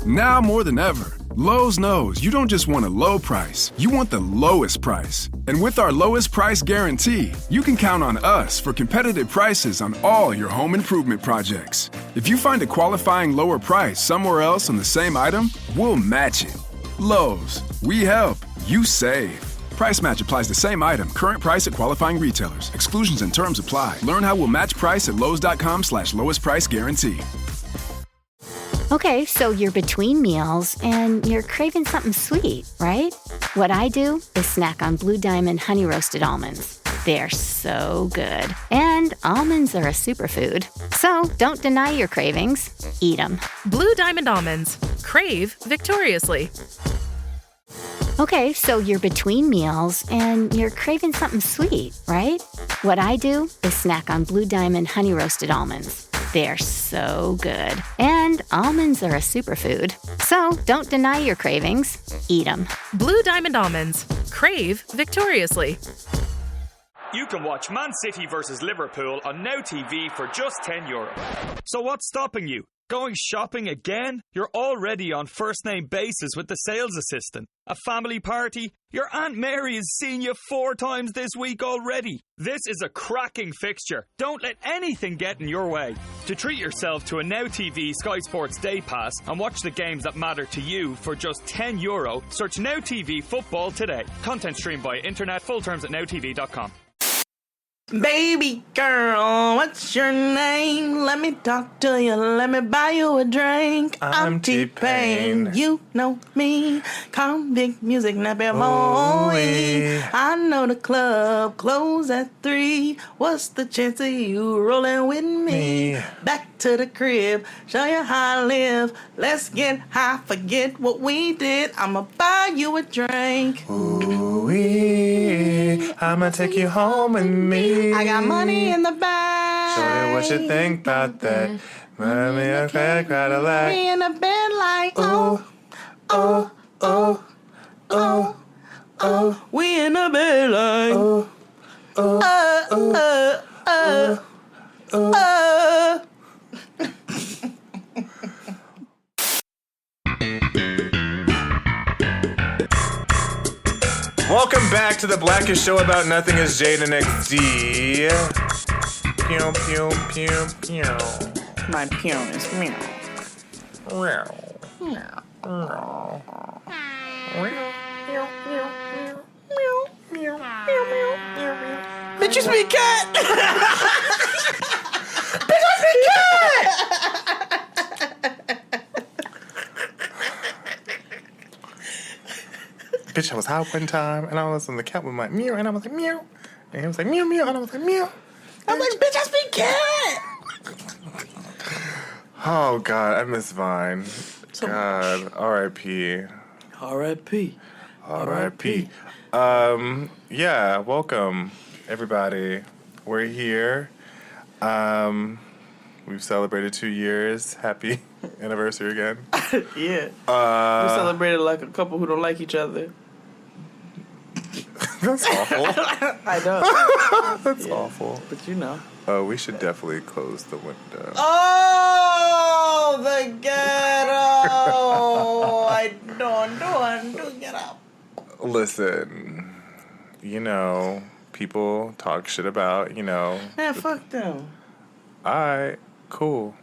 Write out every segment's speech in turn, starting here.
Now more than ever, Lowe's knows you don't just want a low price, you want the lowest price. And with our lowest price guarantee, you can count on us for competitive prices on all your home improvement projects. If you find a qualifying lower price somewhere else on the same item, we'll match it. Lowe's, we help, you save. Price match applies the same item. Current price at qualifying retailers. Exclusions and terms apply. Learn how we'll match price at lowes.com/lowest price guarantee. Okay, so you're between meals and you're craving something sweet, right? What I do is snack on Blue Diamond honey roasted almonds. They're so good. And almonds are a superfood. So don't deny your cravings. Eat them. Blue Diamond almonds. Crave victoriously. Okay, so you're between meals and you're craving something sweet, right? What I do is snack on Blue Diamond honey roasted almonds. They're so good. And almonds are a superfood. So don't deny your cravings. Eat them. Blue Diamond almonds. Crave victoriously. You can watch Man City versus Liverpool on Now TV for just €10. So what's stopping you? Going shopping again? You're already on first-name basis with the sales assistant. A family party? Your Aunt Mary has seen you 4 times this week already. This is a cracking fixture. Don't let anything get in your way. To treat yourself to a Now TV Sky Sports Day Pass and watch the games that matter to you for just €10, search Now TV Football today. Content streamed by internet. Full terms at nowtv.com. Baby girl, what's your name? Let me talk to you, let me buy you a drink. I'm T-Pain, you know me. Come big music, nappy boy. I know the club close at 3. What's the chance of you rolling with me? Back to the crib, show you how I live. Let's get high, forget what we did. I'ma buy you a drink. Ooh-wee, I'ma take you home with me. I got money in the bag. Show me what you think about that. Mommy, a crack, Cadillac. We in the bed like, oh, oh, oh, oh, oh. We in the bed like, oh, oh, oh, Welcome back to the blackest show about nothing is Jenene XD. Pew, pew, pew, pew. my pew is meow. Meow. Bitch, you speak cat! Bitch, I speak cat! Bitch, I was out one time, and I was on the cat with my meow, and I was like, meow. And he was like, meow, meow, and I was like, meow. I'm like, bitch, I speak cat! Oh, God, I miss Vine. So God, R.I.P. R.I.P. R.I.P. Yeah, welcome, everybody. We're here. We've celebrated 2 years. Happy anniversary again. Yeah. We celebrated like a couple who don't like each other. That's awful. I know. That's awful. But you know. Oh, we should definitely close the window. Oh, the ghetto! I don't get up. Listen, you know, people talk shit about, you know. Man, fuck them. Alright, cool.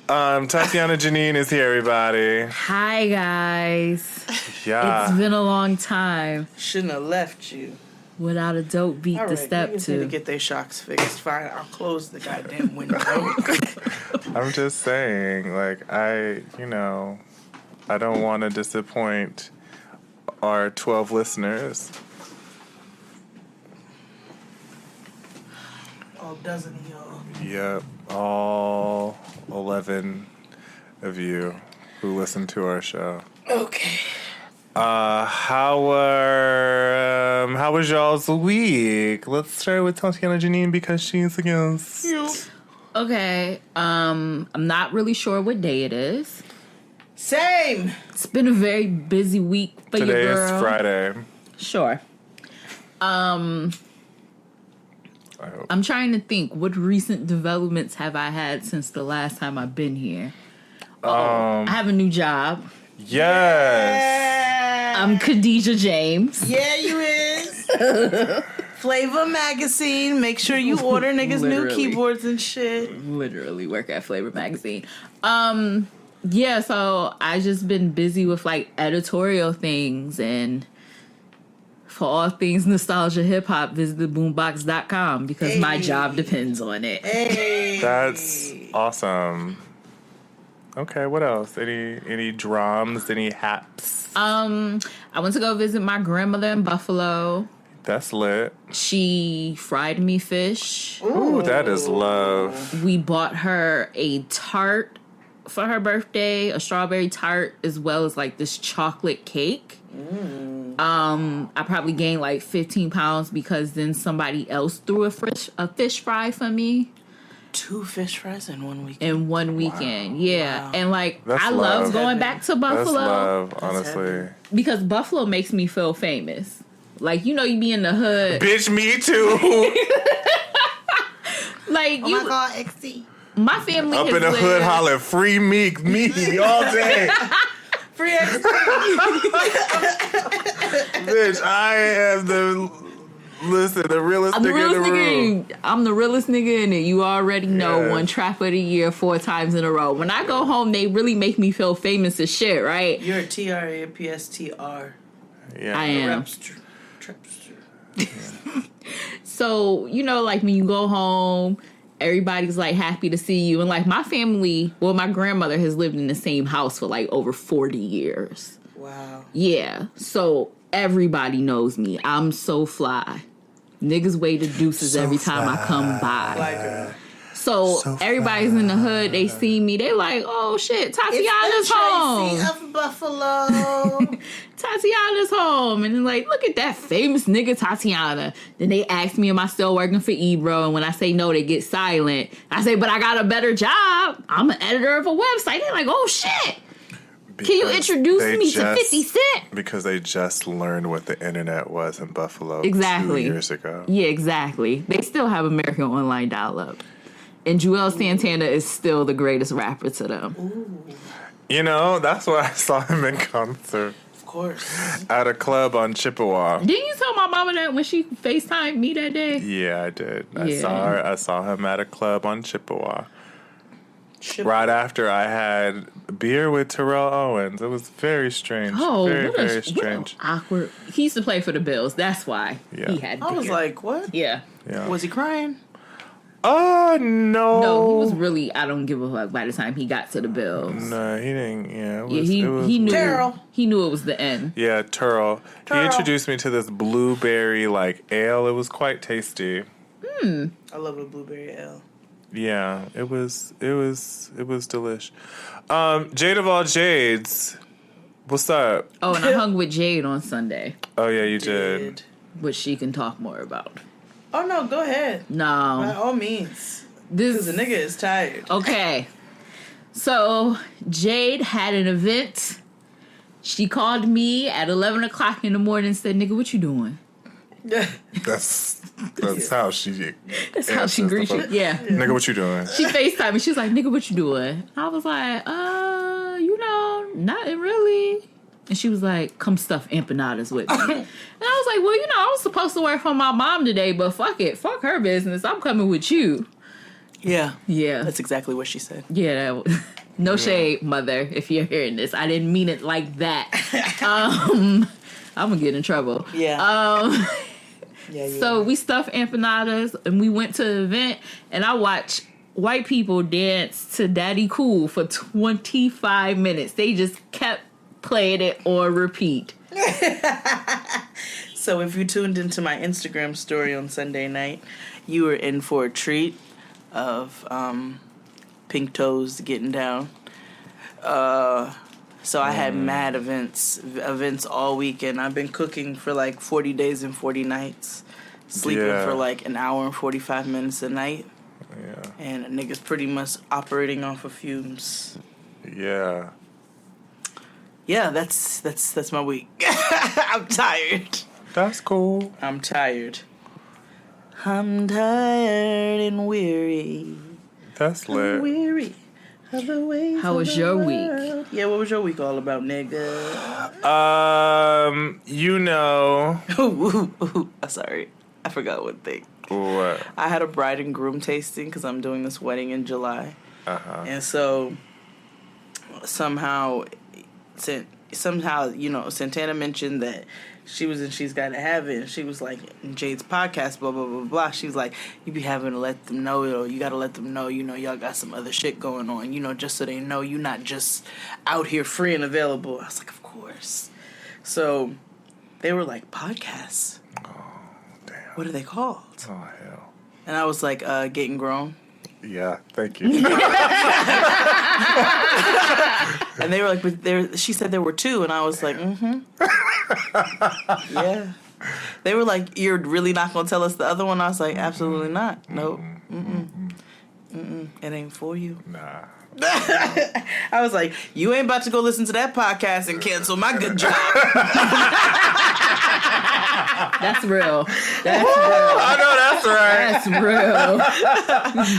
Tatyana Jenene is here, everybody. Hi, guys. Yeah. It's been a long time Shouldn't have left you. without a dope beat All to right, step niggas need to to. get their shocks fixed. Fine, I'll close the goddamn window. I'm just saying, like, I don't want to disappoint our 12 listeners. All dozen of y'all. Yep, all 11 of you who listen to our show. Okay. How was y'all's week? Let's start with Tatyana Jenene because she's a guest. Okay, I'm not really sure what day it is. Same. It's been a very busy week for Today your girl. is Friday. Sure. I hope. I'm trying to think, what recent developments have I had since the last time I've been here? I have a new job. Yes. I'm Khadijah James. Yeah, you is. Flavor Magazine. Make sure you order niggas new keyboards and shit. Literally work at Flavor Magazine. Yeah, so I just been busy with like editorial things, and for all things nostalgia hip hop, visit theboombox.com because my job depends on it. Hey. That's awesome. Okay, what else? Any drums? Any haps? I went to go visit my grandmother in Buffalo. That's lit. She fried me fish. Ooh, that is love. We bought her a tart for her birthday, a strawberry tart, as well as like this chocolate cake. I probably gained like 15 pounds because then somebody else threw a fish fry for me. 2 fish fries in 1 week. In 1 weekend, yeah. Wow. And like, That's I love. love going back to Buffalo. That's love, honestly. Because Buffalo makes me feel famous. Like, you know, you be in the hood. Bitch, me too. Like, oh my God, XC. My family up in the hood hollering, free me all day. Free XC. Bitch, I am the realest nigga in the room. I'm the realest nigga in it. You already know. One trap of the year 4 times in a row. When I go home, they really make me feel famous as shit, right? You're a TRAPSTR. Yeah, I am. Trapster. So, you know, like when you go home, everybody's like happy to see you. And like my family, well, my grandmother has lived in the same house for like over 40 years. Wow. Yeah. So everybody knows me. I'm so fly. Niggas wave the deuces every time I come by. Like her. So everybody's in the hood. They see me. They like, oh shit, Tatyana's home. Of Buffalo. Tatyana's home. And then like, look at that famous nigga Tatyana. Then they ask me, am I still working for Ebro? And when I say no, they get silent. I say, but I got a better job. I'm an editor of a website. They're like, oh shit. Because can you introduce me to 50 Cent? Because they just learned what the internet was in Buffalo 2 years ago. Yeah, exactly. They still have American Online dial-up. And Joel Santana is still the greatest rapper to them. Ooh. You know, that's why I saw him in concert. Of course. At a club on Chippewa. Didn't you tell my mama that when she FaceTimed me that day? Yeah, I did. Yeah. I saw him at a club on Chippewa. Right after I had beer with Terrell Owens. It was very strange. Oh, very strange. Awkward. He used to play for the Bills. That's why he had beer. I was like, what? Yeah. Was he crying? Oh, no. No, he was really, I don't give a fuck by the time he got to the Bills. No, he didn't. Yeah, he knew. Terrell. He knew it was the end. Yeah, Terrell. He introduced me to this blueberry like ale. It was quite tasty. I love a blueberry ale. Yeah, it was delish. Jade of all Jades, what's up? Oh, and I hung with Jade on Sunday. Oh yeah, you did. Which she can talk more about. Oh no, go ahead. No, by all means. Because the nigga is tired. Okay, so Jade had an event. She called me at 11 o'clock in the morning and said, "Nigga, what you doing?" That's how she. That's how she greets you. Yeah. Nigga, what you doing? She FaceTimed me. She was like, "Nigga, what you doing?" I was like, you know, nothing really. And she was like, "Come stuff empanadas with me." And I was like, "Well, you know, I was supposed to work for my mom today, but fuck it, fuck her business. I'm coming with you." Yeah. That's exactly what she said. Yeah. No shade, mother, if you're hearing this. I didn't mean it like that. I'm gonna get in trouble. Yeah. So we stuffed empanadas and we went to the event and I watched white people dance to Daddy Cool for 25 minutes. They just kept playing it on repeat. So if you tuned into my Instagram story on Sunday night, you were in for a treat of Pink Toes getting down. So I had mad events all weekend. I've been cooking for like 40 days and 40 nights, sleeping for like an hour and 45 minutes a night. Yeah. And a nigga's pretty much operating off of fumes. Yeah. Yeah, that's my week. I'm tired. That's cool. I'm tired. I'm tired and weary. That's lit. I'm weary. How was your week? Yeah, what was your week all about, nigga? Sorry. I forgot one thing. What? I had a bride and groom tasting because I'm doing this wedding in July. And so somehow, Santana mentioned that she was in She's Gotta Have It, and she was like, in Jade's podcast, blah, blah, blah, blah. She's like, you be having to let them know, you gotta let them know, y'all got some other shit going on, just so they know you're not just out here free and available. I was like, of course. So they were like, podcasts? Oh, damn. What are they called? Oh, hell. And I was like, Getting Grown. Yeah, thank you. And they were like, but she said there were two, and I was like, yeah. They were like, you're really not going to tell us the other one? I was like, absolutely not. Nope. It ain't for you. Nah. I was like, you ain't about to go listen to that podcast and cancel my good job. That's real. That's real. I know that's right. That's real.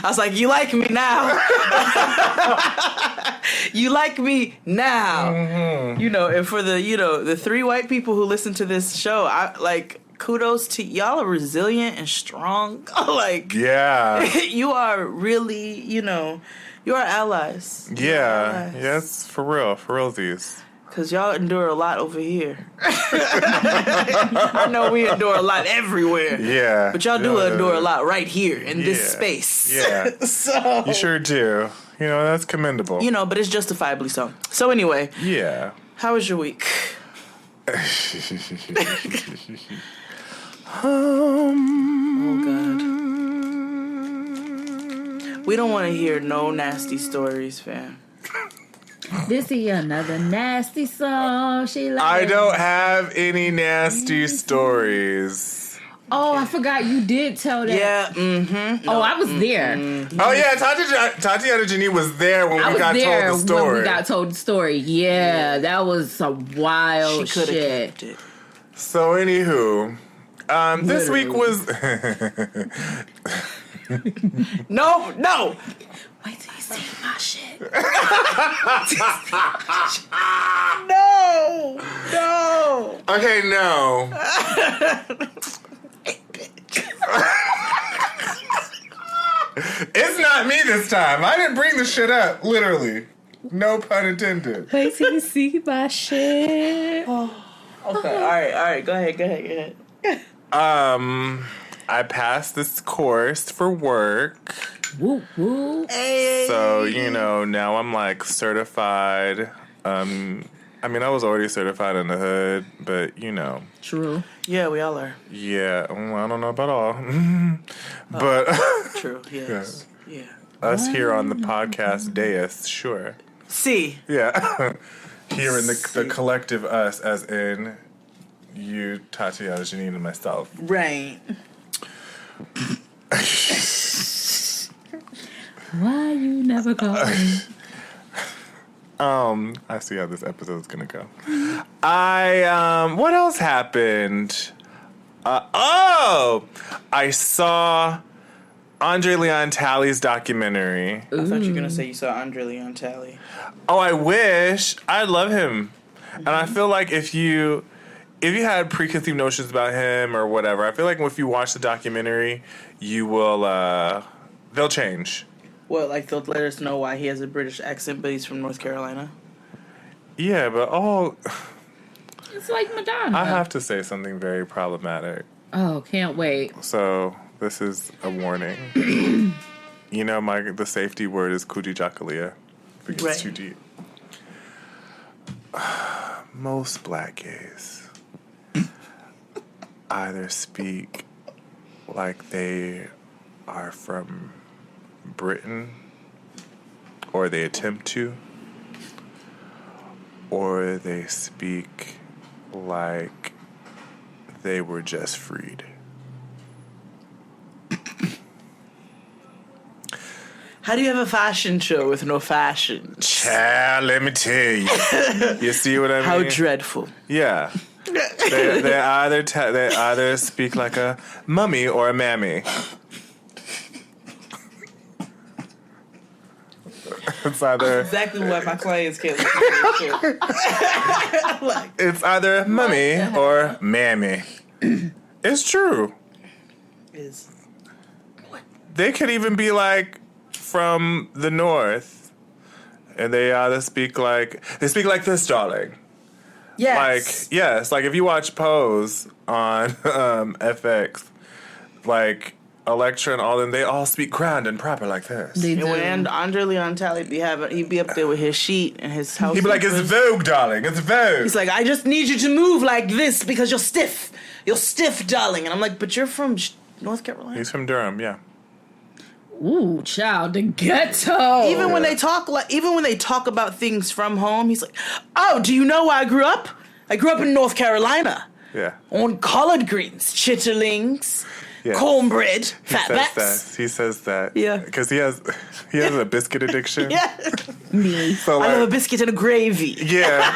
I was like, you like me now. You like me now. And for the 3 white people who listen to this show, I like, kudos to y'all are resilient and strong. Like, yeah. You are really, you are allies. Yeah. Yes, for real. For realsies. Because y'all endure a lot over here. I know we endure a lot everywhere. Yeah. But y'all do endure a lot right here in this space. Yeah. So you sure do. That's commendable. But it's justifiably so. So anyway. Yeah. How was your week? Oh, God. We don't want to hear no nasty stories, fam. This is another nasty song. I don't have any nasty stories. Oh, I forgot you did tell that. Yeah, No, I was there. Oh, yeah, Tatyana Jenene was there when we got told the story. When we got told the story. Yeah, that was some wild she shit. Kept it. So, anywho, this week was... No! Wait till you see my shit. No! Okay, no. It's not me this time. I didn't bring the shit up, literally. No pun intended. Wait till you see my shit. Okay, all right. Go ahead. I passed this course for work. Woo, woo. Hey. So, now I'm like certified. I was already certified in the hood, but True. Yeah, we all are. Yeah, I don't know about all. But True, yes. Yeah. Us here on the podcast dais, sure. See. Yeah. Here in the collective us, as in you, Tatyana, Jenene, and myself. Right. Why you never call me? I see how this episode's gonna go. What else happened? I saw Andre Leon Talley's documentary. I thought you were gonna say you saw Andre Leon Talley. Oh, I wish. I love him. And I feel like if you had preconceived notions about him or whatever, I feel like if you watch the documentary, you will, they'll change. What, like they'll let us know why he has a British accent, but he's from North Carolina? Yeah, but It's like Madonna. I have to say something very problematic. Oh, can't wait. So, this is a warning. The safety word is Kujijakalia. If it gets too deep. Most black gays either speak like they are from Britain, or they attempt to, or they speak like they were just freed. How do you have a fashion show with no fashion? Child, let me tell you. You see what I mean? How dreadful. Yeah. They either speak like a mummy or a mammy. It's either Exactly what my clients can't listen to. Like, it's either Mammy or Mammy. It's true. is They could even be like from the north, and they speak like this, darling. yes. Like yes, like if you watch Pose on FX, like Electra and all them, they all speak grand and proper like this. They And do. when Andre Leon Talley he'd be up there with his sheet and his house. He'd be like, "It's Vogue, darling. It's Vogue." He's like, I just need you to move like this because you're stiff. You're stiff, darling. And I'm like, but you're from North Carolina. He's from Durham, yeah. Ooh, child, the ghetto. Even when they talk about things from home, he's like, "Oh, do you know where I grew up? I grew up in North Carolina Yeah. on collard greens, chitterlings, Yes. cornbread, He fatbacks." says that. He says that. Yeah. Because he has a biscuit addiction. Yeah, me. So I love a like, biscuit and a gravy. yeah.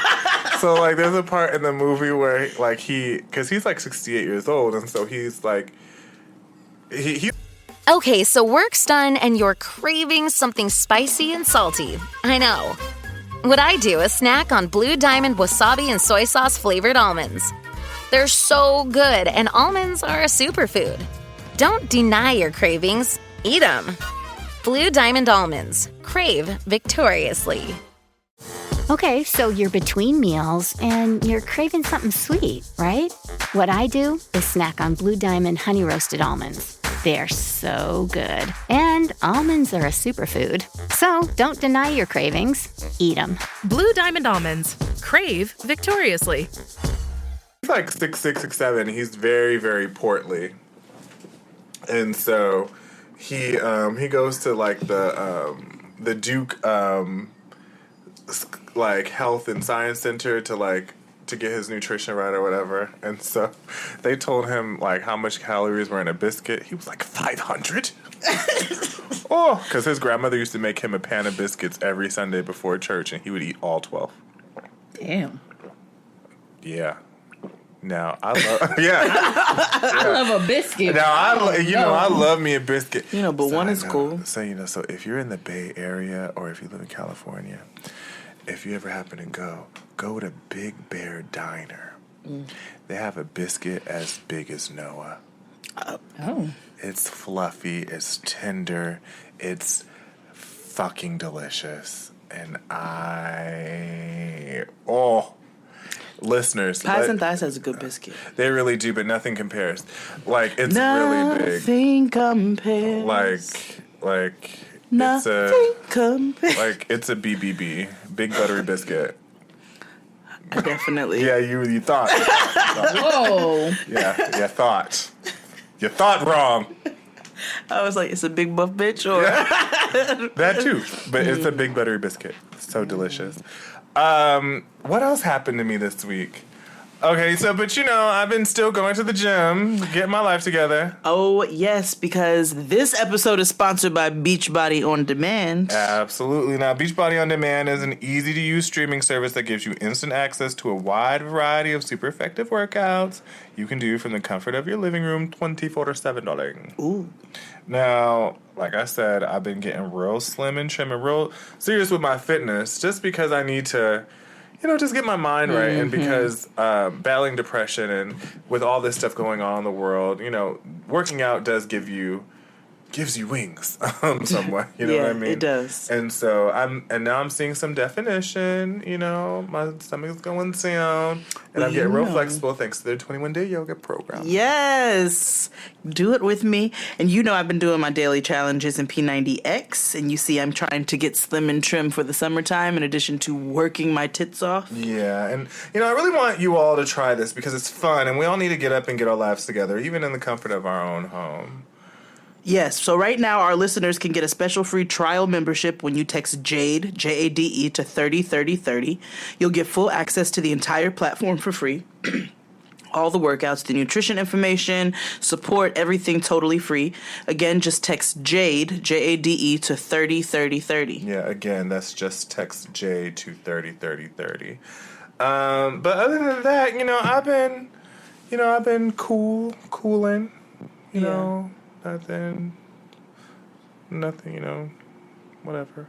So like, there's a part in the movie where like because he's like 68 years old, and so he's like, he Okay, so work's done and you're craving something spicy and salty. I know. What I do is snack on Blue Diamond wasabi and soy sauce flavored almonds. They're so good, and almonds are a superfood. Don't deny your cravings, eat them. Blue Diamond almonds. Crave victoriously. Okay, so you're between meals and you're craving something sweet, right? What I do is snack on Blue Diamond honey roasted almonds. They're so good. And almonds are a superfood. So don't deny your cravings, eat them. Blue Diamond almonds. Crave victoriously. He's like 6'6", 6'7". He's very, very portly, and so he goes to like the Duke like health and science center to get his nutrition right or whatever. And so they told him like how much calories were in a biscuit. He was like 500. Oh, because his grandmother used to make him a pan of biscuits every Sunday before church, and he would eat all 12. Damn. Yeah. Now I love yeah. I love a biscuit. Now I love me a biscuit. But one is cool. So so if you're in the Bay Area or if you live in California, if you ever happen to go to Big Bear Diner. They have a biscuit as big as Noah. Oh. It's fluffy, it's tender, it's fucking delicious. And listeners, Pies and Thighs has a good biscuit. they really do, but nothing compares. Like, it's really big. Nothing compares. Like Nothing compares. like it's a BBB, big buttery biscuit. Definitely. Yeah, you thought. Whoa. Yeah, you thought. You thought wrong. I was like, it's a big buff bitch, or That too, but it's a big buttery biscuit. It's so delicious. What else happened to me this week? Okay, but I've been still going to the gym, getting my life together. Oh, yes, because this episode is sponsored by Beachbody On Demand. Absolutely. Now, Beachbody On Demand is an easy-to-use streaming service that gives you instant access to a wide variety of super effective workouts you can do from the comfort of your living room 24/7, darling. Ooh. Now, like I said, I've been getting real slim and trim and real serious with my fitness just because I need to, just get my mind right. And because battling depression and with all this stuff going on in the world, working out gives you wings somewhat. You know what I mean? It does. And so now I'm seeing some definition. My stomach's going down, and I'm getting real flexible thanks to their 21-day yoga program. Yes. Do it with me. And I've been doing my daily challenges in P90X, and you see I'm trying to get slim and trim for the summertime in addition to working my tits off. Yeah, and I really want you all to try this because it's fun, and we all need to get up and get our lives together, even in the comfort of our own home. Yes, so right now our listeners can get a special free trial membership when you text JADE, J-A-D-E, to 303030. You'll get full access to the entire platform for free. All the workouts, the nutrition information, support, everything totally free. Again, just text JADE, J-A-D-E, to 303030. Yeah, again, that's just text J to 303030. But other than that, I've been cooling, nothing, whatever.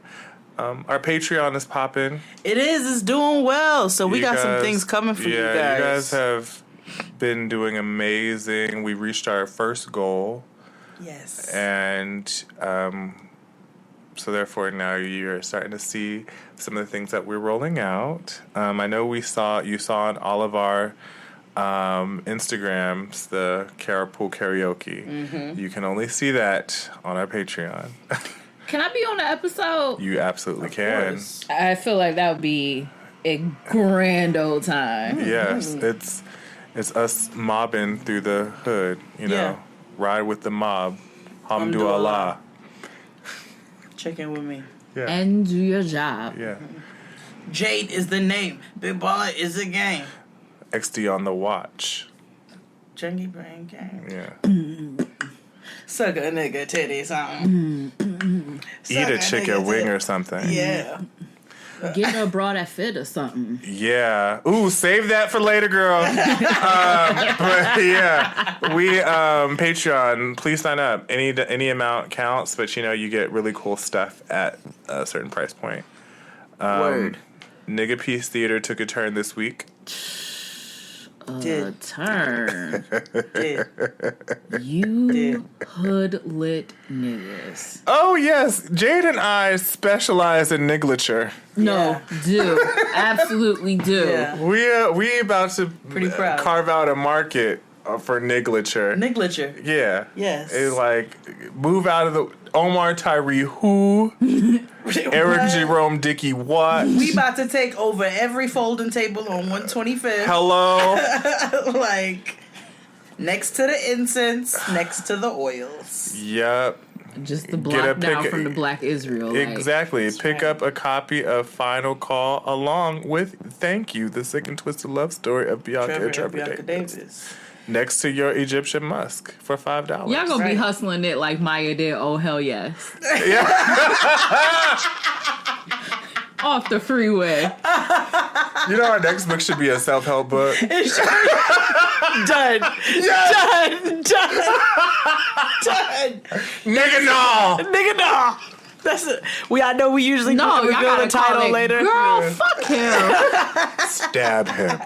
Our Patreon is popping. It is. It's doing well. So we got some guys- things coming for you guys. Yeah, you guys have been doing amazing. We reached our first goal. Yes. And so therefore now you're starting to see some of the things that we're rolling out. I know you saw on all of our Instagrams the Carpool Karaoke. Mm-hmm. You can only see that on our Patreon. Can I be on the episode? You absolutely Of can. course. I feel like that would be a grand old time. Yes, it's us mobbing through the hood, you know. Yeah. Ride with the mob. Hamdulillah. Check in with me. Yeah. And do your job. Yeah. Jade is the name. Big Baller is the game. XD on the watch. Junkie Brain Gang. Yeah. Suck a nigga titty something. Eat a chicken wing or something. Yeah. Get her a bra that fit or something. Yeah. Ooh, save that for later, girl. But yeah, we Patreon. Please sign up. Any amount counts, but you get really cool stuff at a certain price point. Word. Nigga Peace Theater took a turn this week. Did. Turn. Did. You hood lit niggas. Oh yes, Jade and I specialize in niglature. No, do. Absolutely do. Yeah. We about to Pretty proud. carve out a market for niglature. Niglature. Yeah. Yes. It's like move out of the Omar Tyree who Eric Jerome Dickey what? We about to take over every folding table on 125th. Hello. Like next to the incense, next to the oils. Yep. Just the block down from the Black Israel. Exactly. Pick up a copy of Final Call along with Thank You, the Sick and Twisted Love Story of Bianca Bianca Davis. Next to your Egyptian musk for $5. Y'all gonna be hustling it like Maya did. Oh hell yes! Yeah. Off the freeway. You know our next book should be a self-help book. Done. Done. Nigga no. Nigga, no. That's it. I know we usually No, reveal y'all gotta the title call it, later. Girl, fuck him. Stab him.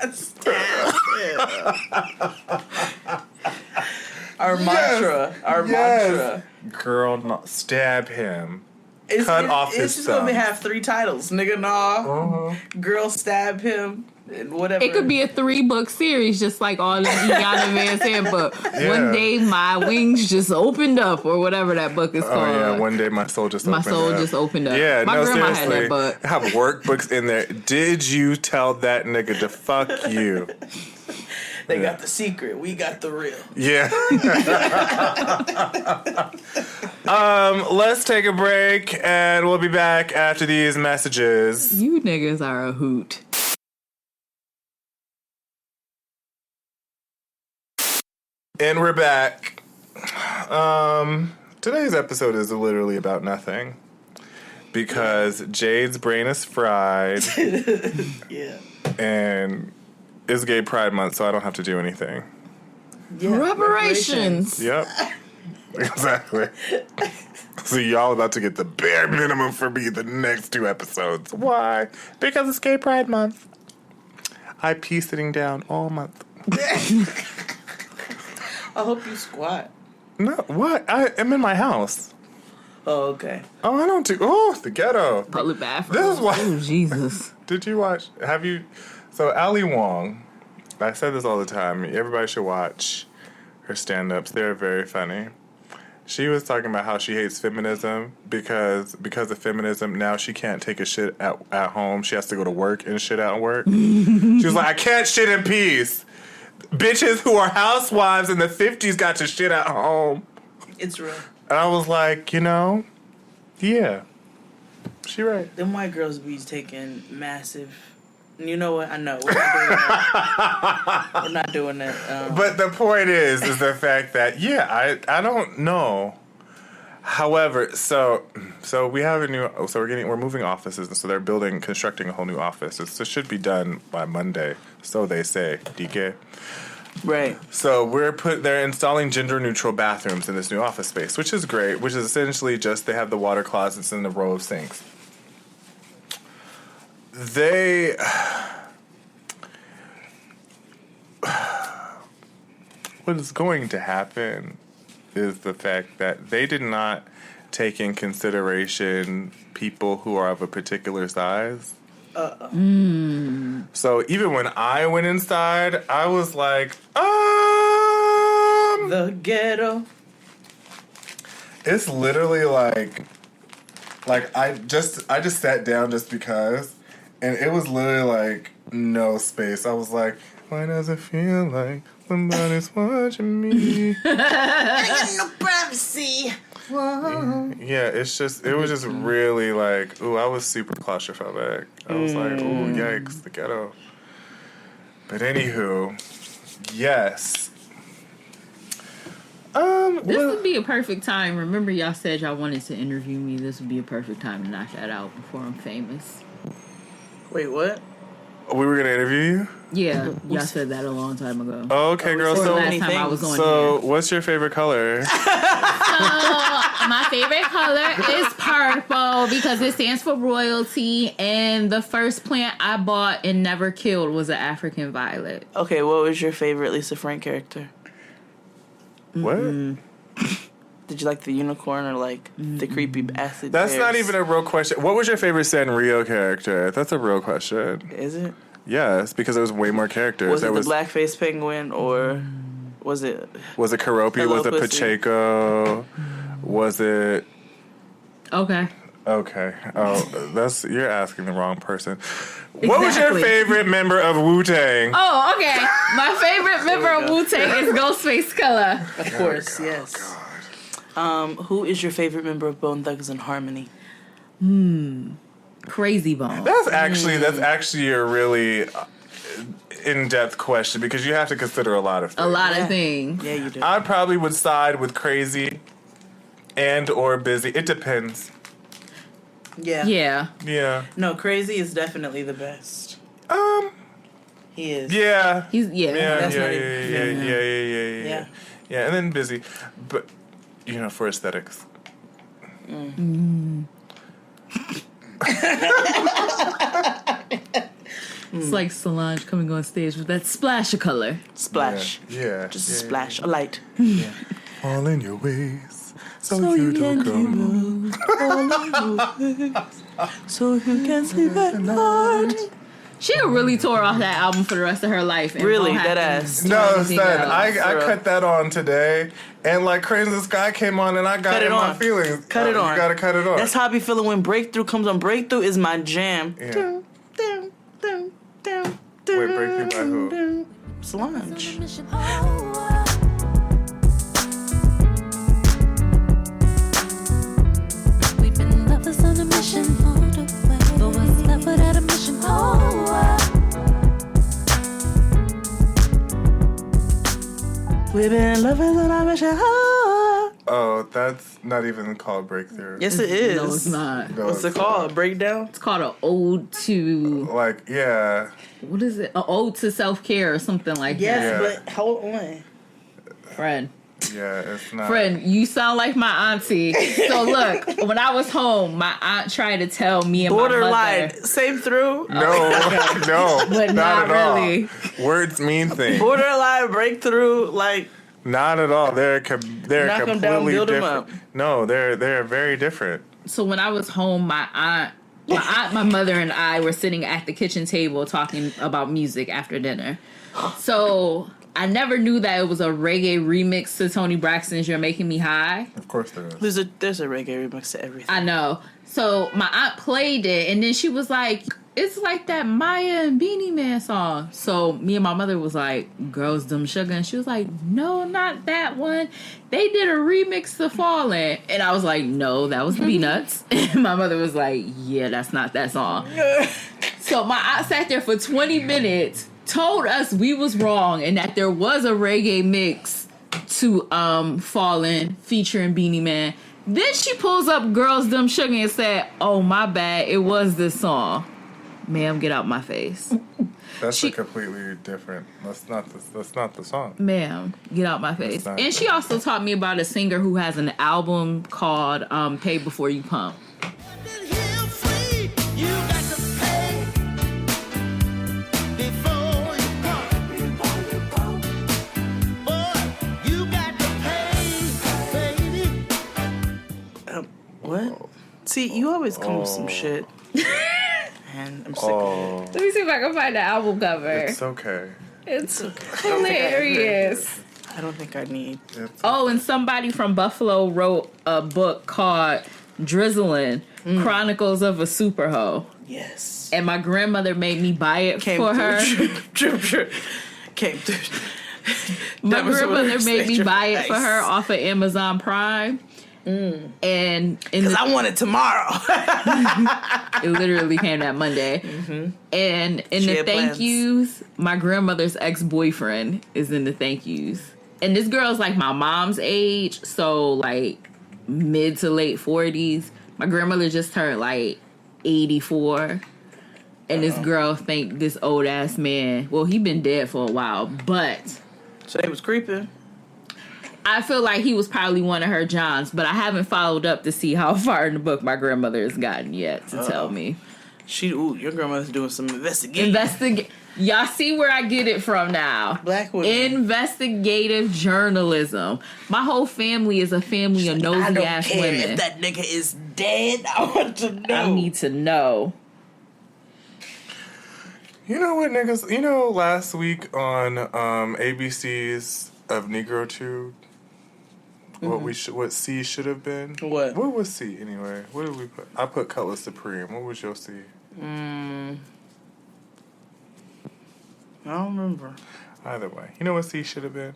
Our mantra. Our mantra. Girl, no, stab him. It's off his It's just gonna thumb. have 3 titles. Nigga, nah. Girl, stab him. And whatever. It could be a 3-book series, just like all the Iana Man said. But one day my wings just opened up, or whatever that book is called. Oh yeah, one day my soul just opened up. Yeah, my no, grandma seriously. had that book. I have workbooks in there. Did you tell that nigga to fuck you? They got the secret. We got the real. Yeah. Let's take a break, and we'll be back after these messages. You niggas are a hoot. And we're back. Today's episode is literally about nothing. Because Jade's brain is fried. Yeah. And it's Gay Pride Month, so I don't have to do anything. Yeah. Reparations. Yep. Exactly. So y'all about to get the bare minimum for me the next 2 episodes. Why? Because it's Gay Pride Month. I pee sitting down all month. I hope you squat. No, what? I am in my house. Oh, okay. Oh, I don't do... Oh, the ghetto. Public bathroom. This is why... Oh, Jesus. Did you watch... Have you... So, Ali Wong, I said this all the time. Everybody should watch her stand-ups. They're very funny. She was talking about how she hates feminism because of feminism, now she can't take a shit at home. She has to go to work and shit at work. She was like, I can't shit in peace. Bitches who are housewives in the 50s got to shit at home. It's real. And I was like, yeah. She right. Them white girls be taking massive... You know what? I know. We're not doing that. But the point is the fact that, I don't know. However, so we have we're moving offices, and so they're constructing a whole new office. It should be done by Monday, so they say, DK. Right. So they're installing gender-neutral bathrooms in this new office space, which is great, which is essentially just they have the water closets and the row of sinks. what is going to happen is the fact that they did not take in consideration people who are of a particular size. So even when I went inside, I was like, the ghetto. It's literally like I just sat down just because, and it was literally like no space. I was like, why does it feel like somebody's watching me? I got no privacy. Whoa. Yeah, it was just really like, ooh, I was super claustrophobic. I was like, ooh, yikes, the ghetto. But anywho, yes. This would be a perfect time. Remember, y'all said y'all wanted to interview me. This would be a perfect time to knock that out before I'm famous. Wait, what? We were gonna interview you? Yeah, y'all said that a long time ago. Oh, okay, girl. Or So, last time I was on so here. what's your favorite color? My favorite color is purple because it stands for royalty, and the first plant I bought and never killed was an African violet. Okay, what was your favorite Lisa Frank character? What? Did you like the unicorn or like the creepy acid? That's not bears? even a real question. What was your favorite Sanrio character? That's a real question. Is it? Yes, because there was way more characters. Was it the blackface penguin or was it? Was it Karopi? Hello, Was it Pussy? Pacheco? Was it? Okay. Okay. Oh, you're asking the wrong person. What was your Exactly. favorite member of Wu-Tang? Oh, okay. My favorite member of Wu-Tang is Ghostface Killer. Of course, yes. Who is your favorite member of Bone Thugs and Harmony? Crazy Bone. That's actually a really in-depth question because you have to consider a lot of things. A lot of things. Yeah, you do. I probably would side with Crazy and or Busy. It depends. Yeah. Yeah. Yeah. No, Crazy is definitely the best. He is. Yeah. He's Yeah, That's not yeah, even- yeah, and then Busy, but for aesthetics. It's like Solange coming on stage with that splash of color. Splash. Yeah. Just a splash. A light. All in your ways, so you don't go. So you can see that heart. She really tore off that album for the rest of her life. And Really? won't have That to ass? do No, anything son, else. I cut that on today, and like Crazy in the Sky came on, and I got Cut it in my on. feelings. Cut it on. You gotta cut it on. That's how I be feeling when Breakthrough comes on. Breakthrough is my jam. Yeah. Dum, dum, dum, dum, Wait, Breakthrough by who? dum. Solange. We've been lovers on a mission, but what's left without a mission? We've been lovers on our mission. Oh, that's not even called Breakthrough. Yes, it is. No, it's not. No, What's it's it called? Breakdown? It's called an ode to, Like, yeah. what is it? An ode to self-care or something like Yes, Yeah. but hold on. that. Friend. Yeah, it's not. Friend, you sound like my auntie. So look, when I was home, my aunt tried to tell me and my Borderline. mother. Same through. No, But not really. all. Words mean things. Borderline breakthrough. Like, Not at all. They're Knock 'em completely down, build 'em different. up. No, they're very different. So when I was home, my mother, and I were sitting at the kitchen table talking about music after dinner. So I never knew that it was a reggae remix to Toni Braxton's "You're Making Me High." Of course there is. there's a reggae remix to everything. I know. So my aunt played it, and then she was like, "It's like that Maya and Beanie Man song." So me and my mother was like, "Girls Dumb Sugar," and she was like, "No, not that one. They did a remix to Fallin'," and I was like, "No, that was the Peanuts." And my mother was like, "Yeah, that's not that song." So my aunt sat there for 20 minutes, told us we was wrong, and that there was a reggae mix to Fallin' featuring Beanie Man. Then she pulls up Girls Dumb Sugar and said, "Oh, my bad, it was this song." Ma'am, get out my face. That's a completely different. That's not the song. Ma'am, get out my face. not And she also taught me about a singer who has an album called Pay Before You Pump. See, you always come with some shit. And I'm sick of it. Let me see if I can find the album cover. It's okay. It's hilarious. I don't think I need. Oh, and somebody from Buffalo wrote a book called Drizzlin' Chronicles of a Super Hoe. Yes. And my grandmother made me buy it for her. True. Came through. My grandmother made me buy it for her off of Amazon Prime. And because I want it tomorrow. It literally came that Monday. And in the thank yous, my grandmother's ex-boyfriend is in the thank yous. And this girl's like my mom's age, so like mid to late 40s. My grandmother just turned like 84. And this girl thanked this old ass man. Well, he been dead for a while, but so they was creeping. I feel like he was probably one of her Johns, but I haven't followed up to see how far in the book my grandmother has gotten yet to tell me. Your grandmother's doing some investigating. Y'all see where I get it from now. Black women. Investigative journalism. My whole family is a family of nosy ass women. If that nigga is dead, I want to know. I need to know. You know what, niggas? You know, last week on ABC's of Negritude, what C should have been? What was C anyway? What did we put? I put Cutlass Supreme. What was your C? I don't remember. Either way, you know what C should have been?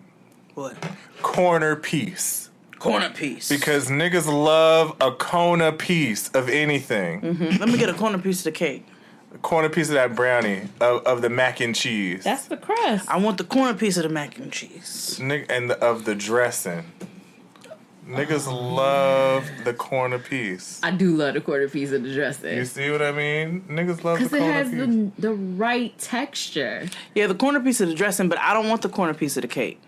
What? Corner piece. Corner piece. Because niggas love a corner piece of anything. Let me get a corner piece of the cake. A corner piece of that brownie of the mac and cheese. That's the crust. I want the corner piece of the mac and cheese. And of the dressing. Niggas love the corner piece. I do love the quarter piece of the dressing. You see what I mean? Niggas love the corner piece. Because it has the right texture. Yeah, the corner piece of the dressing, but I don't want the corner piece of the cake.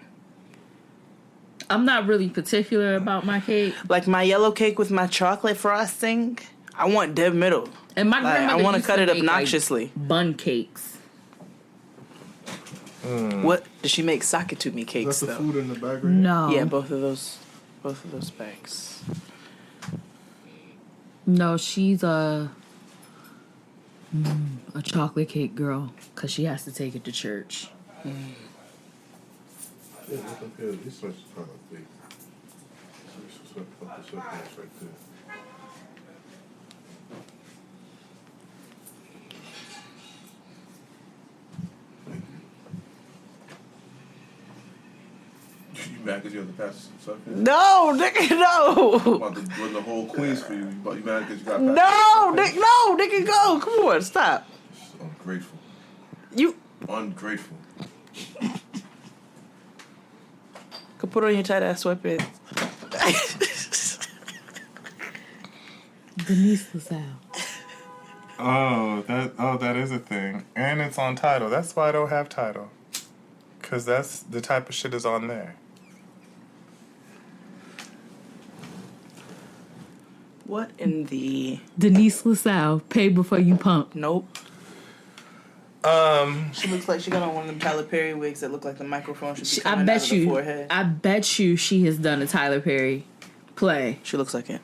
I'm not really particular about my cake. Like my yellow cake with my chocolate frosting, I want dead middle. And my grandmother I want to used cut it make, obnoxiously. Like, bun cakes. What does she make? Sakatumi cakes. Is that the though? food in the bag right now? No. Yeah, both of those bags. No, she's a chocolate cake girl because she has to take it to church. Yeah, look up here. This one's kind of big. Right there. You mad because you have to pass some stuff? No, nigga, no. I'm about to run the whole Queens for you, but you mad because you got to pass No, nigga, go. Come on, stop. Ungrateful. You ungrateful. Could put on your tight ass sweatpants. Denise was out. That is a thing. And it's on Tidal. That's why I don't have Tidal. Because that's the type of shit is on there. What in the... Denise LaSalle, pay before you pump. Nope. She looks like she got on one of them Tyler Perry wigs that look like the microphone should be coming out of the forehead. I bet you she has done a Tyler Perry play. She looks like it.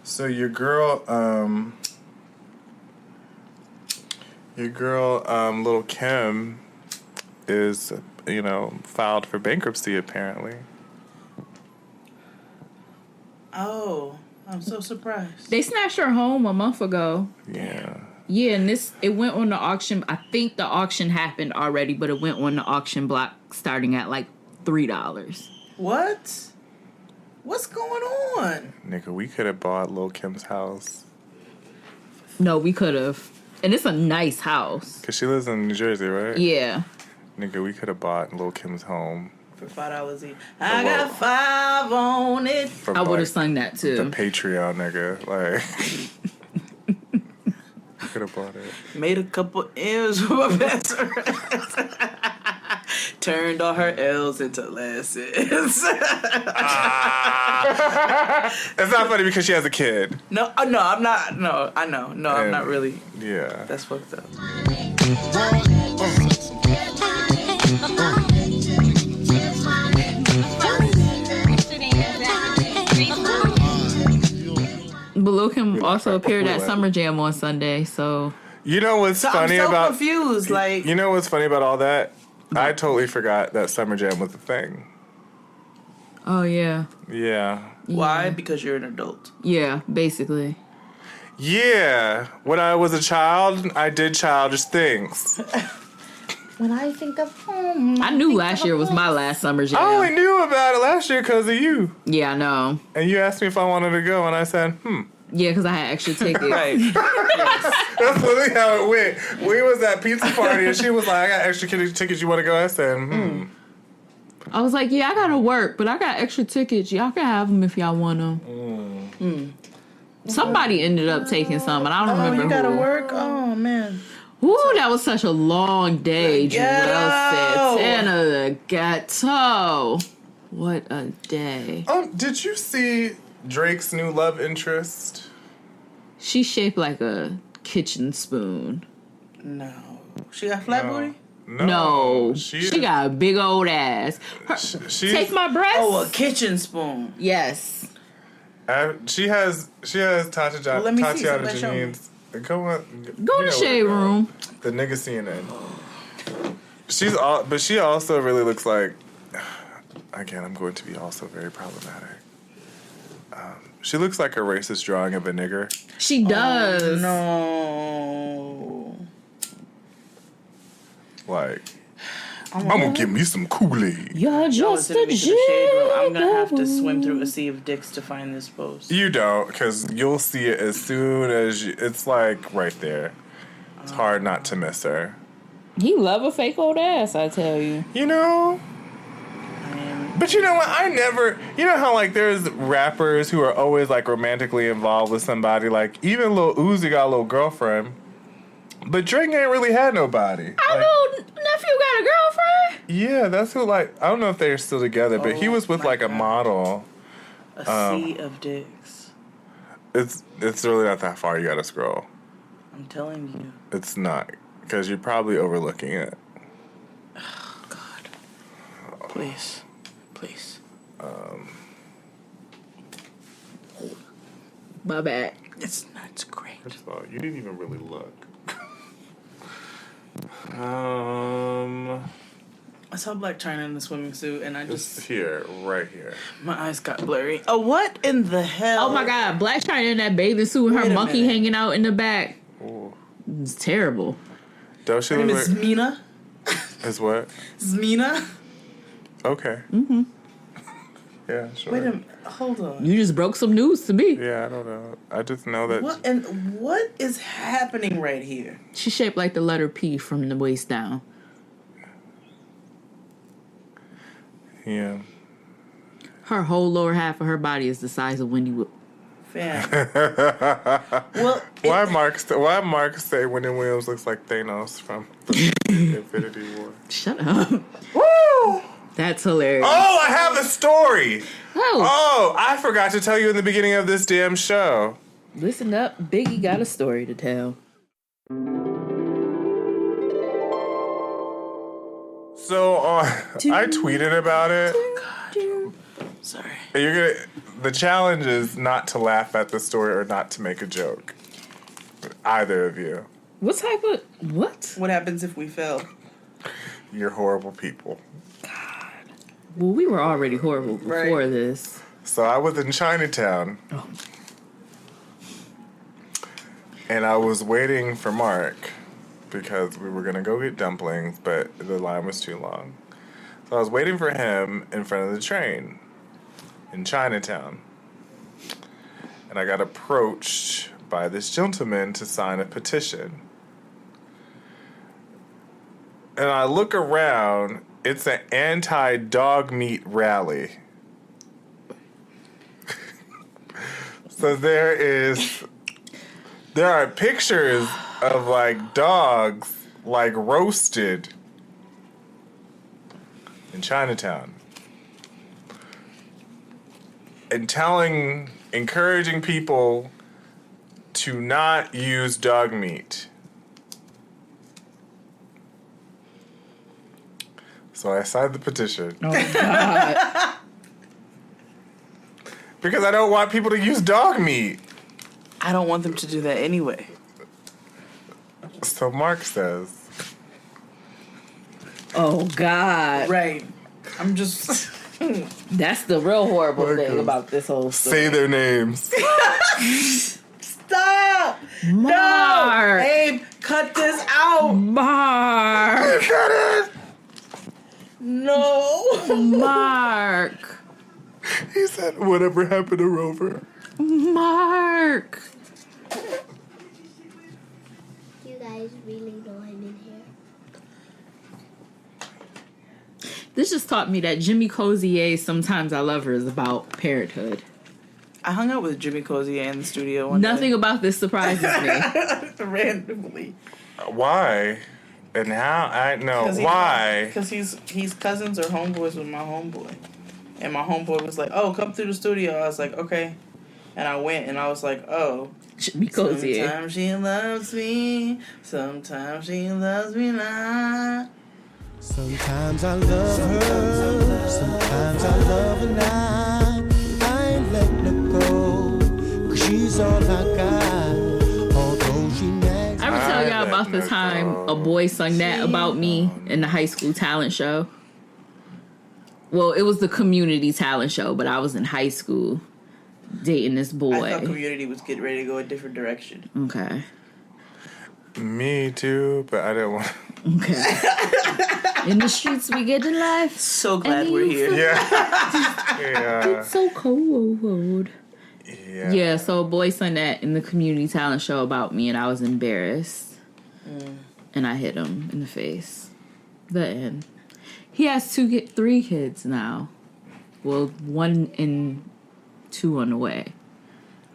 So your girl, Lil' Kim is, filed for bankruptcy apparently. Oh, I'm so surprised. They snatched her home a month ago. Yeah. Yeah, and it went on the auction. I think the auction happened already, but it went on the auction block starting at like $3. What? What's going on? Nigga, we could have bought Lil' Kim's house. No, we could have. And it's a nice house. Because she lives in New Jersey, right? Yeah. Nigga, we could have bought Lil' Kim's home. For $5 each. I got 5 on it. I would have sung that too. The Patreon, nigga. Like... could have bought it. Made a couple M's with my best friend. Turned all her L's into lessons. It's not funny because she has a kid. No, I'm not. No, I know. No, I'm not really. Yeah. That's fucked up. Lil' Kim also appeared at Summer Jam on Sunday, so... You know what's funny I'm so about... confused, like... You know what's funny about all that? I totally forgot that Summer Jam was a thing. Oh, yeah. Yeah. Why? Because you're an adult. Yeah, basically. Yeah. When I was a child, I did childish things. When I think of home... I knew last year was my last Summer Jam. I only knew about it last year because of you. Yeah, I know. And you asked me if I wanted to go, and I said, Yeah, because I had extra tickets. Right. That's literally how it went. We was at pizza party, and she was like, I got extra tickets. You want to go? I said, I was like, yeah, I gotta work, but I got extra tickets. Y'all can have them if y'all want them. Somebody ended up taking some, and I don't remember you gotta who. work? Oh, man. Ooh, that was such a long day, Joel said. Santa the ghetto. What a day. Did you see Drake's new love interest? She's shaped like a kitchen spoon. No. She got flat booty? No. She got a big old ass. Take my breast? Oh, a kitchen spoon. Yes. She has Tatyana Jenene's. Go in the shade room. The nigga CNN. But she also really looks like. Again, I'm going to be also very problematic. She looks like a racist drawing of a nigger. She does. No. Like, I'm gonna give me some Kool-Aid. You're just a G. I'm gonna have to swim through a sea of dicks to find this post. You don't, because you'll see it as soon as it's like right there. It's hard not to miss her. He love a fake old ass, I tell you. You know? But you know what? You know how like there's rappers who are always like romantically involved with somebody. Like even Lil Uzi got a little girlfriend. But Drake ain't really had nobody. Our little nephew got a girlfriend? Yeah, that's who like, I don't know if they're still together, but he was with like a model. A sea of dicks. It's really not that far. You gotta scroll. I'm telling you. It's not. Because you're probably overlooking it. Oh, God. Please. Please. My bad. It's great. First of all, you didn't even really look. I saw Black China in the swimming suit, and I just here, right here. My eyes got blurry. Oh, what in the hell? Oh my God, Black China in that bathing suit with her monkey hanging out in the back. Ooh. It's terrible. Don't she Her name look is Zmina. Is what? Zmina. Okay. Yeah, sure. Wait a minute. Hold on. You just broke some news to me. Yeah, I don't know. I just know that. What is happening right here? She's shaped like the letter P from the waist down. Yeah. Her whole lower half of her body is the size of Wendy Fam. Well, why Mark say Wendy Williams looks like Thanos from Infinity War? Shut up. Woo! That's hilarious. Oh, I have a story. Oh, I forgot to tell you in the beginning of this damn show. Listen up, Biggie got a story to tell. So I tweeted about it. God. Sorry. The challenge is not to laugh at the story or not to make a joke. Either of you. What? What happens if we fail? You're horrible people. Well, we were already horrible before this. So I was in Chinatown. Oh. And I was waiting for Mark because we were going to go get dumplings, but the line was too long. So I was waiting for him in front of the train in Chinatown. And I got approached by this gentleman to sign a petition. And I look around, it's an anti-dog meat rally. So there are pictures of like dogs like roasted in Chinatown. And encouraging people to not use dog meat. So I signed the petition. Oh, God. Because I don't want people to use dog meat. I don't want them to do that anyway. So Mark says. Oh, God. Right. I'm just... That's the real horrible thing about this whole story. Say their names. Stop! Mark. No! Babe, cut this out! Mark. Cut it! No! Mark. He said, whatever happened to Rover? Mark. You guys really know I'm in here. This just taught me that Jimmy Cozier's Sometimes I Love Her is about parenthood. I hung out with Jimmy Cozier in the studio one Nothing day. about this surprises me. Randomly. Why? And how? I know. Why? Because he's cousins or homeboys with my homeboy. And my homeboy was like, oh, come through the studio. I was like, okay. And I went and I was like, oh. Jimmy Cozier. Sometimes she loves me. Sometimes she loves me not. Sometimes I love her. Sometimes I love her not. I ain't letting her go. 'Cause she's all I got. Although she nags. I ever tell y'all about the time a boy sung that about me in the high school talent show? Well, it was the community talent show, but I was in high school dating this boy. I thought Community was getting ready to go a different direction. Okay. Me too, but I didn't want. Okay. In the streets we get to life. So glad we're here. Yeah. Yeah. It's so cold. Yeah. Yeah, so a boy sung that in the community talent show about me, and I was embarrassed. And I hit him in the face. The end. He has 3 kids now. Well, 1 and 2 on the way.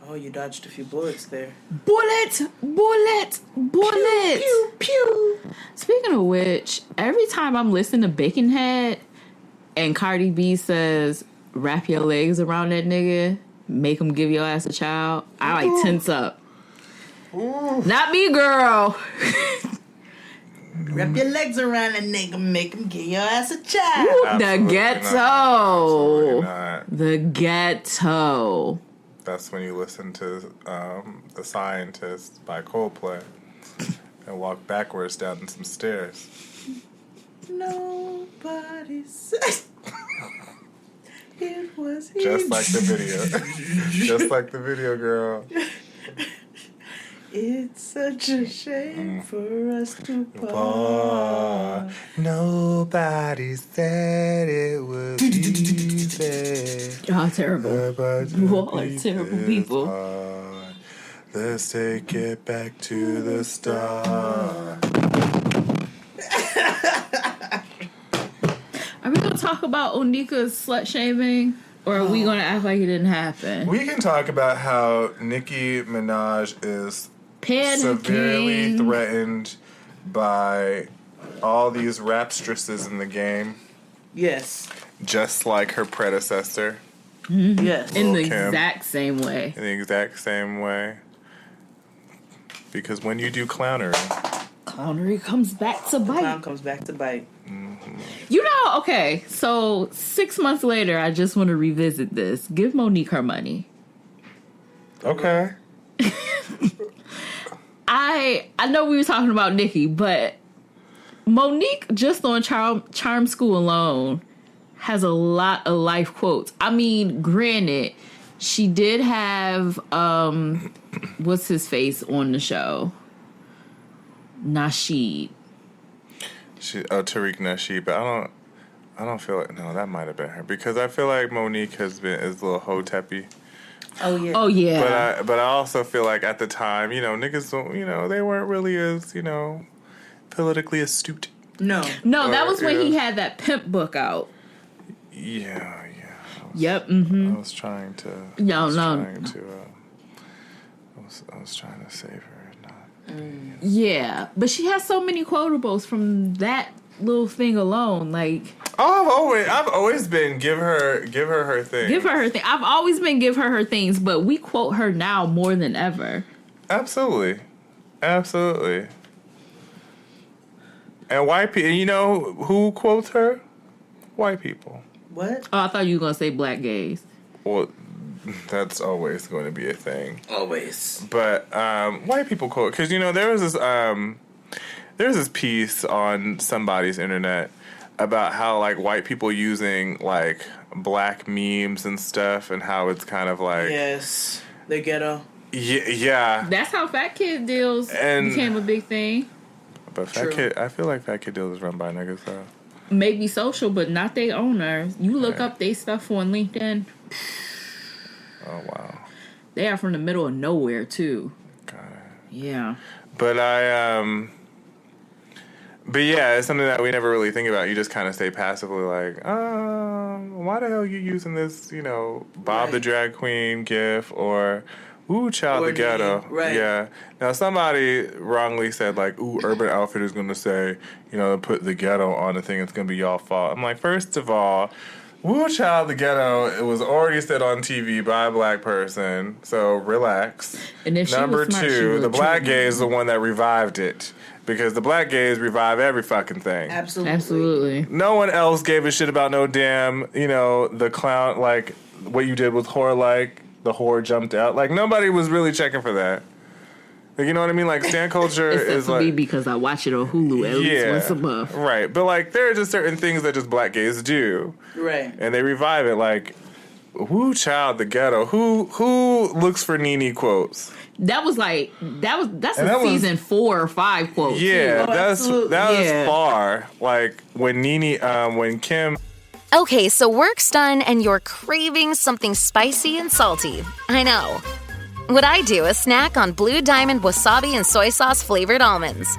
Oh, you dodged a few bullets there. Bullet! Bullet! Bullet! Pew, pew, pew. Speaking of which, every time I'm listening to Baconhead and Cardi B says, wrap your legs around that nigga, make him give your ass a child, I like tense up. Ooh. Not me, girl. Wrap your legs around a nigga, make him give your ass a child. The ghetto. The ghetto. That's when you listen to The Scientist by Coldplay and walk backwards down some stairs. Nobody said it was easy. Just like the video. Just like the video, girl. It's such a shame for us to part. Nobody said it was easy. Y'all terrible. You all are terrible people. Let's take it back to the start. Are we going to talk about Onika's slut shaming? Or are we going to act like it didn't happen? We can talk about how Nicki Minaj is severely threatened by all these rapstresses in the game. Yes. Just like her predecessor. Mm-hmm. Yes. In the exact same way. In the exact same way. Because when you do clownery comes back to bite. Clown comes back to bite. Mm-hmm. You know, okay, so 6 months later, I just want to revisit this. Give Monique her money. Okay. I know we were talking about Nicki, but Monique, just on Charm School alone, has a lot of life quotes. I mean, granted, she did have, what's his face on the show? Nasheed. Tariq Nasheed, but I don't feel like, no, that might have been her. Because I feel like Monique is a little hoteppy. Oh, yeah. Oh, yeah. But I also feel like at the time, niggas, they weren't really as, politically astute. No. That was when he had that pimp book out. Yeah. Yep. Mm-hmm. I was trying to. I was trying to save her. Yeah, but she has so many quotables from that little thing alone. Like, I've always been give her her thing. Give her her thing. I've always been give her her things, but we quote her now more than ever. Absolutely. And white people, you know who quotes her? White people. What? Oh, I thought you were gonna say black gays. Well, That's always going to be a thing. Always. But white people quote, because there was this piece on somebody's internet about how like white people using like black memes and stuff, and how it's kind of like the ghetto. Yeah. That's how Fat Kid Deals became a big thing. But Fat Kid, I feel like Fat Kid Deals is run by niggas though. Maybe social, but not they owners. You look up they stuff on LinkedIn. Oh wow. They are from the middle of nowhere too. Got it. Yeah. But but yeah, it's something that we never really think about. You just kind of stay passively like, why the hell are you using this, Bob the Drag Queen gif or ooh, Child the Ghetto. Right. Yeah. Now, somebody wrongly said, like, ooh, Urban Outfitters going to say, put the ghetto on the thing. It's going to be y'all fault. I'm like, first of all, Woo Child the Ghetto, it was already said on TV by a black person, so relax. And if Number smart, two, the black gay is the one that revived it. Because the black gays revive every fucking thing. Absolutely. No one else gave a shit about no damn, the clown, like, what you did with whore, like, the whore jumped out. Like, nobody was really checking for that. Like, you know what I mean? Like, stan culture is for like... me because I watch it on Hulu at least once a month. Right. But, like, there are just certain things that just black gays do. Right. And they revive it. Like, Woo Child the Ghetto. Who looks for Nene quotes? That's a season 4 or 5 quote. Yeah, too. that was far. Like when when Kim. Okay, so work's done and you're craving something spicy and salty. I know. What I do is snack on Blue Diamond wasabi and soy sauce flavored almonds.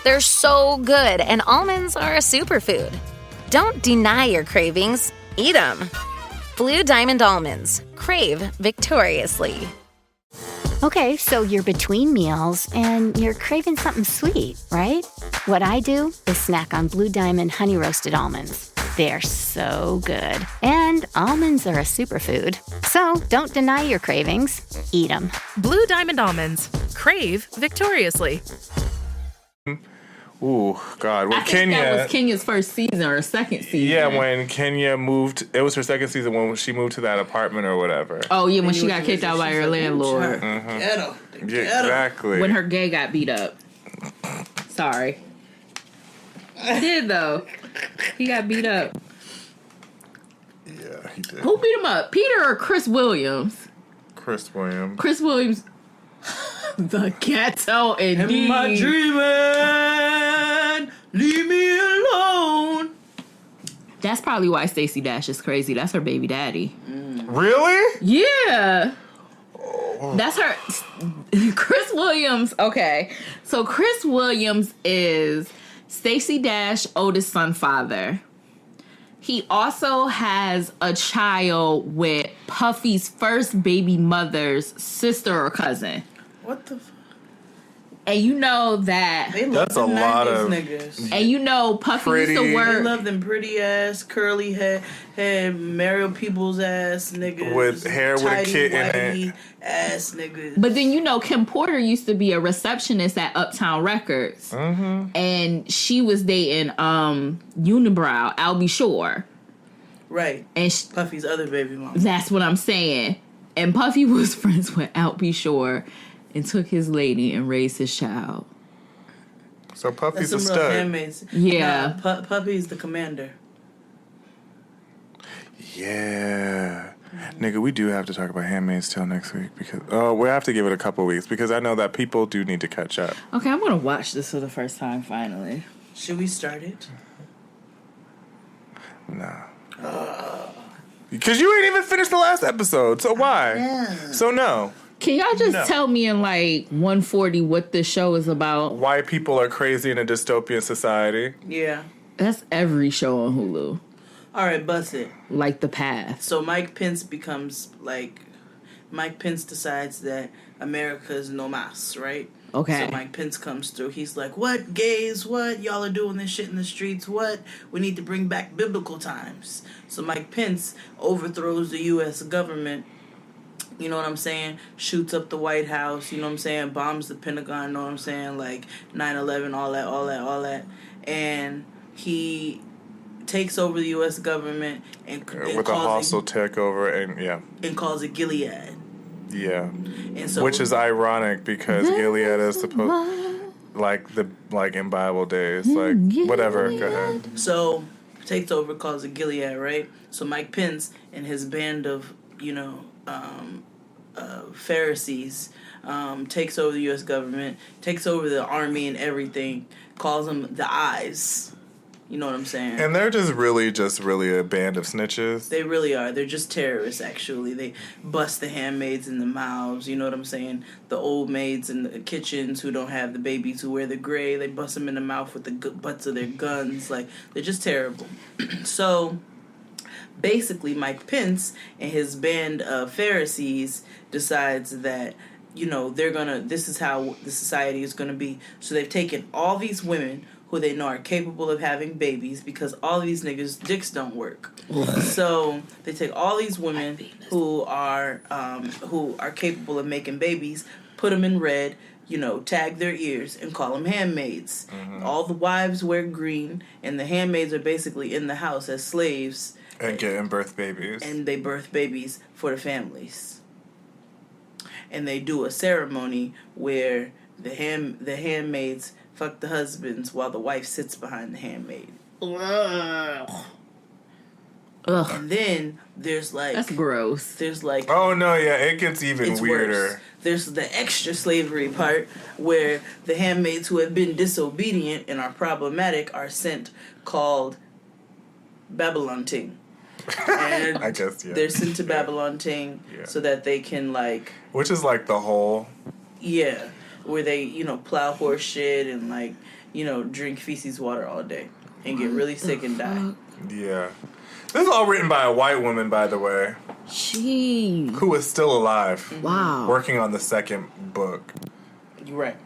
They're so good, and almonds are a superfood. Don't deny your cravings. Eat them. Blue Diamond almonds. Crave victoriously. Okay, so you're between meals and you're craving something sweet, right? What I do is snack on Blue Diamond honey roasted almonds. They're so good. And almonds are a superfood. So don't deny your cravings. Eat them. Blue Diamond almonds. Crave victoriously. Ooh, God. When I think that was Kenya's first season or second season. Yeah, when Kenya moved, it was her second season when she moved to that apartment or whatever. Oh, yeah, when she got kicked out by her landlord. Mm-hmm. Ghetto. Yeah, exactly. When her gay got beat up. Sorry. I did, though. He got beat up. Yeah, he did. Who beat him up? Peter or Chris Williams? Chris Williams. Chris Williams. The ghetto indeed. Am I dreaming? Leave me alone. That's probably why Stacey Dash is crazy. That's her baby daddy. Really? Yeah. That's her. Chris Williams. Okay. So Chris Williams is Stacey Dash oldest son father. He also has a child with Puffy's first baby mother's sister or cousin. What the fuck? And you know that... That's a lot of... niggas. And Puffy used to work... They love them pretty-ass, curly head, Mario Peoples-ass niggas. With hair with a kid in it. Ass niggas. But then, Kim Porter used to be a receptionist at Uptown Records. Mm-hmm. And she was dating Unibrow, Albie Shore. Right. And Puffy's other baby mom. That's what I'm saying. And Puffy was friends with Albie Shore and took his lady and raised his child. So Puffy's a That's some stud. real handmaids. Yeah. Nah, Puffy's the commander. Yeah. Nigga, we do have to talk about Handmaid's Tale next week because we have to give it a couple weeks because I know that people do need to catch up. Okay, I'm gonna watch this for the first time finally. Should we start it? Nah. Because you ain't even finished the last episode, so why? Yeah. So no. Can y'all just tell me in 140 what this show is about? Why people are crazy in a dystopian society. Yeah. That's every show on Hulu. All right, bust it. Like The Path. So Mike Pence decides that America is no mas, right? Okay. So Mike Pence comes through. He's like, what, gays? What? Y'all are doing this shit in the streets? What? We need to bring back biblical times. So Mike Pence overthrows the U.S. government. You know what I'm saying? Shoots up the White House. You know what I'm saying? Bombs the Pentagon. You know what I'm saying? Like 9/11, all that. And he takes over the U.S. government and with a hostile takeover and calls it Gilead. Yeah, and so which is ironic because Gilead is supposed like in Bible days, like whatever. Go ahead. So takes over, calls it Gilead, right? So Mike Pence and his band of Pharisees takes over the U.S. government, takes over the army and everything, calls them the Eyes. You know what I'm saying? And they're just really a band of snitches. They really are. They're just terrorists, actually. They bust the handmaids in the mouths. You know what I'm saying? The old maids in the kitchens who don't have the babies who wear the gray. They bust them in the mouth with the butts of their guns. Like, they're just terrible. So, basically, Mike Pence and his band of Pharisees decides that, this is how the society is going to be. So they've taken all these women who they know are capable of having babies because all these niggas' dicks don't work. So they take all these women who are capable of making babies, put them in red, tag their ears, and call them handmaids. Mm-hmm. All the wives wear green, and the handmaids are basically in the house as slaves. And getting birth babies. And they birth babies for the families. And they do a ceremony where the handmaids fuck the husbands while the wife sits behind the handmaid. Ugh. And then there's like... That's gross. There's like... Oh, no, yeah, it gets even weirder. Worse. There's the extra slavery part where the handmaids who have been disobedient and are problematic are sent, called Babylon Ting. And I guess, yeah. They're sent to Babylon Ting so that they can like... Which is like the whole... Yeah. Where they, plow horse shit and, drink feces water all day and get really sick and die. Yeah. This is all written by a white woman, by the way. Jeez. Who is still alive. Wow. Working on the second book. You're right.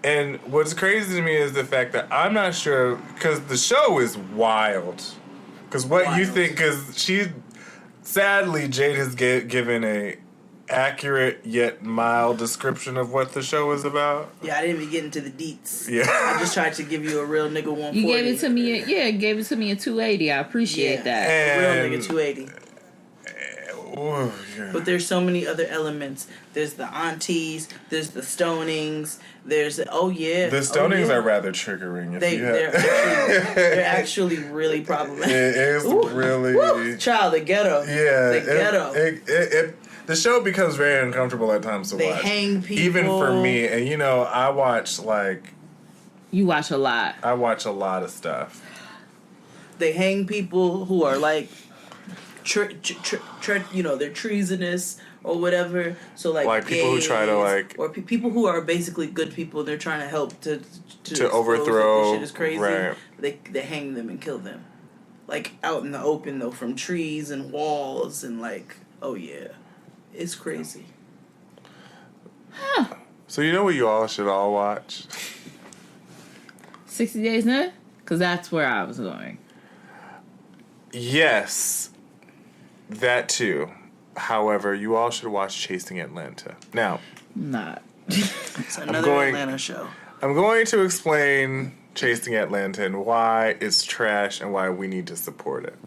And what's crazy to me is the fact that I'm not sure, because the show is wild. Because you think, because sadly, Jade has given a accurate yet mild description of what the show is about. Yeah, I didn't even get into the deets. Yeah. I just tried to give you a real nigga 140. You gave it to me a 280. I appreciate that. A real nigga 280. But there's so many other elements. There's the aunties, there's the stonings, there's the stonings are rather triggering. They're actually really problematic. It is really... Child, the ghetto. Yeah. The ghetto. The show becomes very uncomfortable at times to watch. They hang people. Even for me. And, I watch, You watch a lot. I watch a lot of stuff. They hang people who are, they're treasonous or whatever. So, like people who try to, or people who are basically good people, they're trying to help to overthrow. This shit is crazy. Right. They hang them and kill them. Out in the open, though, from trees and walls and, oh, yeah. It's crazy. Huh. So you know what you all should all watch? 60 Days In? Because that's where I was going. Yes. That too. However, you all should watch Chasing Atlanta. Now. Not. It's another Atlanta show. I'm going to explain Chasing Atlanta and why it's trash and why we need to support it.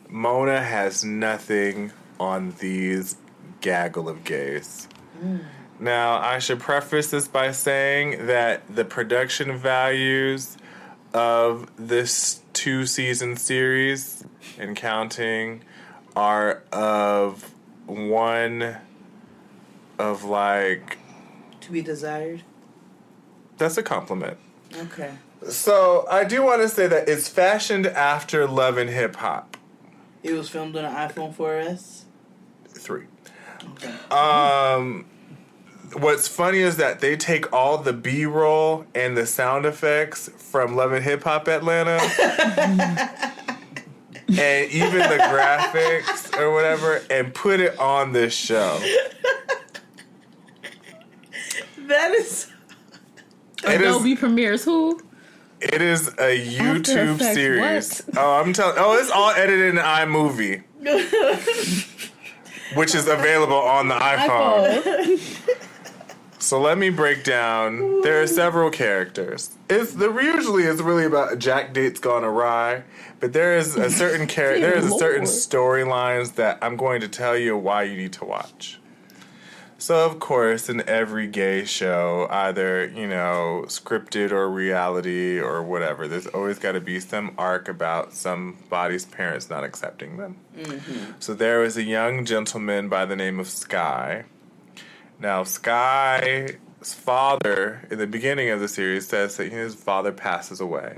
Mona has nothing on these gaggle of gays. Now, I should preface this by saying that the production values of this 2-season series and counting are of one of to be desired. That's a compliment. Okay. So, I do want to say that it's fashioned after Love and Hip Hop. It was filmed on an iPhone 4S? 3. Okay. What's funny is that they take all the B-roll and the sound effects from Love and Hip Hop Atlanta and even the graphics or whatever and put it on this show. That is... Adobe Premiere's who? It is a YouTube series. What? Oh, I'm telling. Oh, it's all edited in iMovie, which is available on the iPhone. So let me break down. There are several characters. Usually it's really about Jack dates gone awry, but there is a certain certain storylines that I'm going to tell you why you need to watch. So of course, in every gay show, either scripted or reality or whatever, there's always got to be some arc about somebody's parents not accepting them. Mm-hmm. So there was a young gentleman by the name of Sky. Now, Sky's father, in the beginning of the series, says that his father passes away.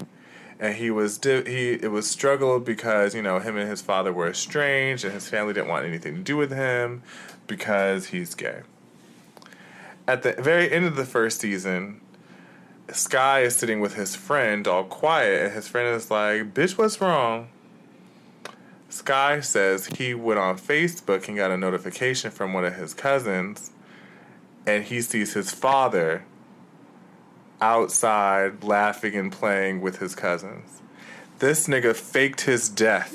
And it was struggled because, him and his father were estranged and his family didn't want anything to do with him because he's gay. At the very end of the first season, Sky is sitting with his friend all quiet, and his friend is like, bitch, what's wrong? Sky says he went on Facebook and got a notification from one of his cousins, and he sees his father outside laughing and playing with his cousins. This nigga faked his death.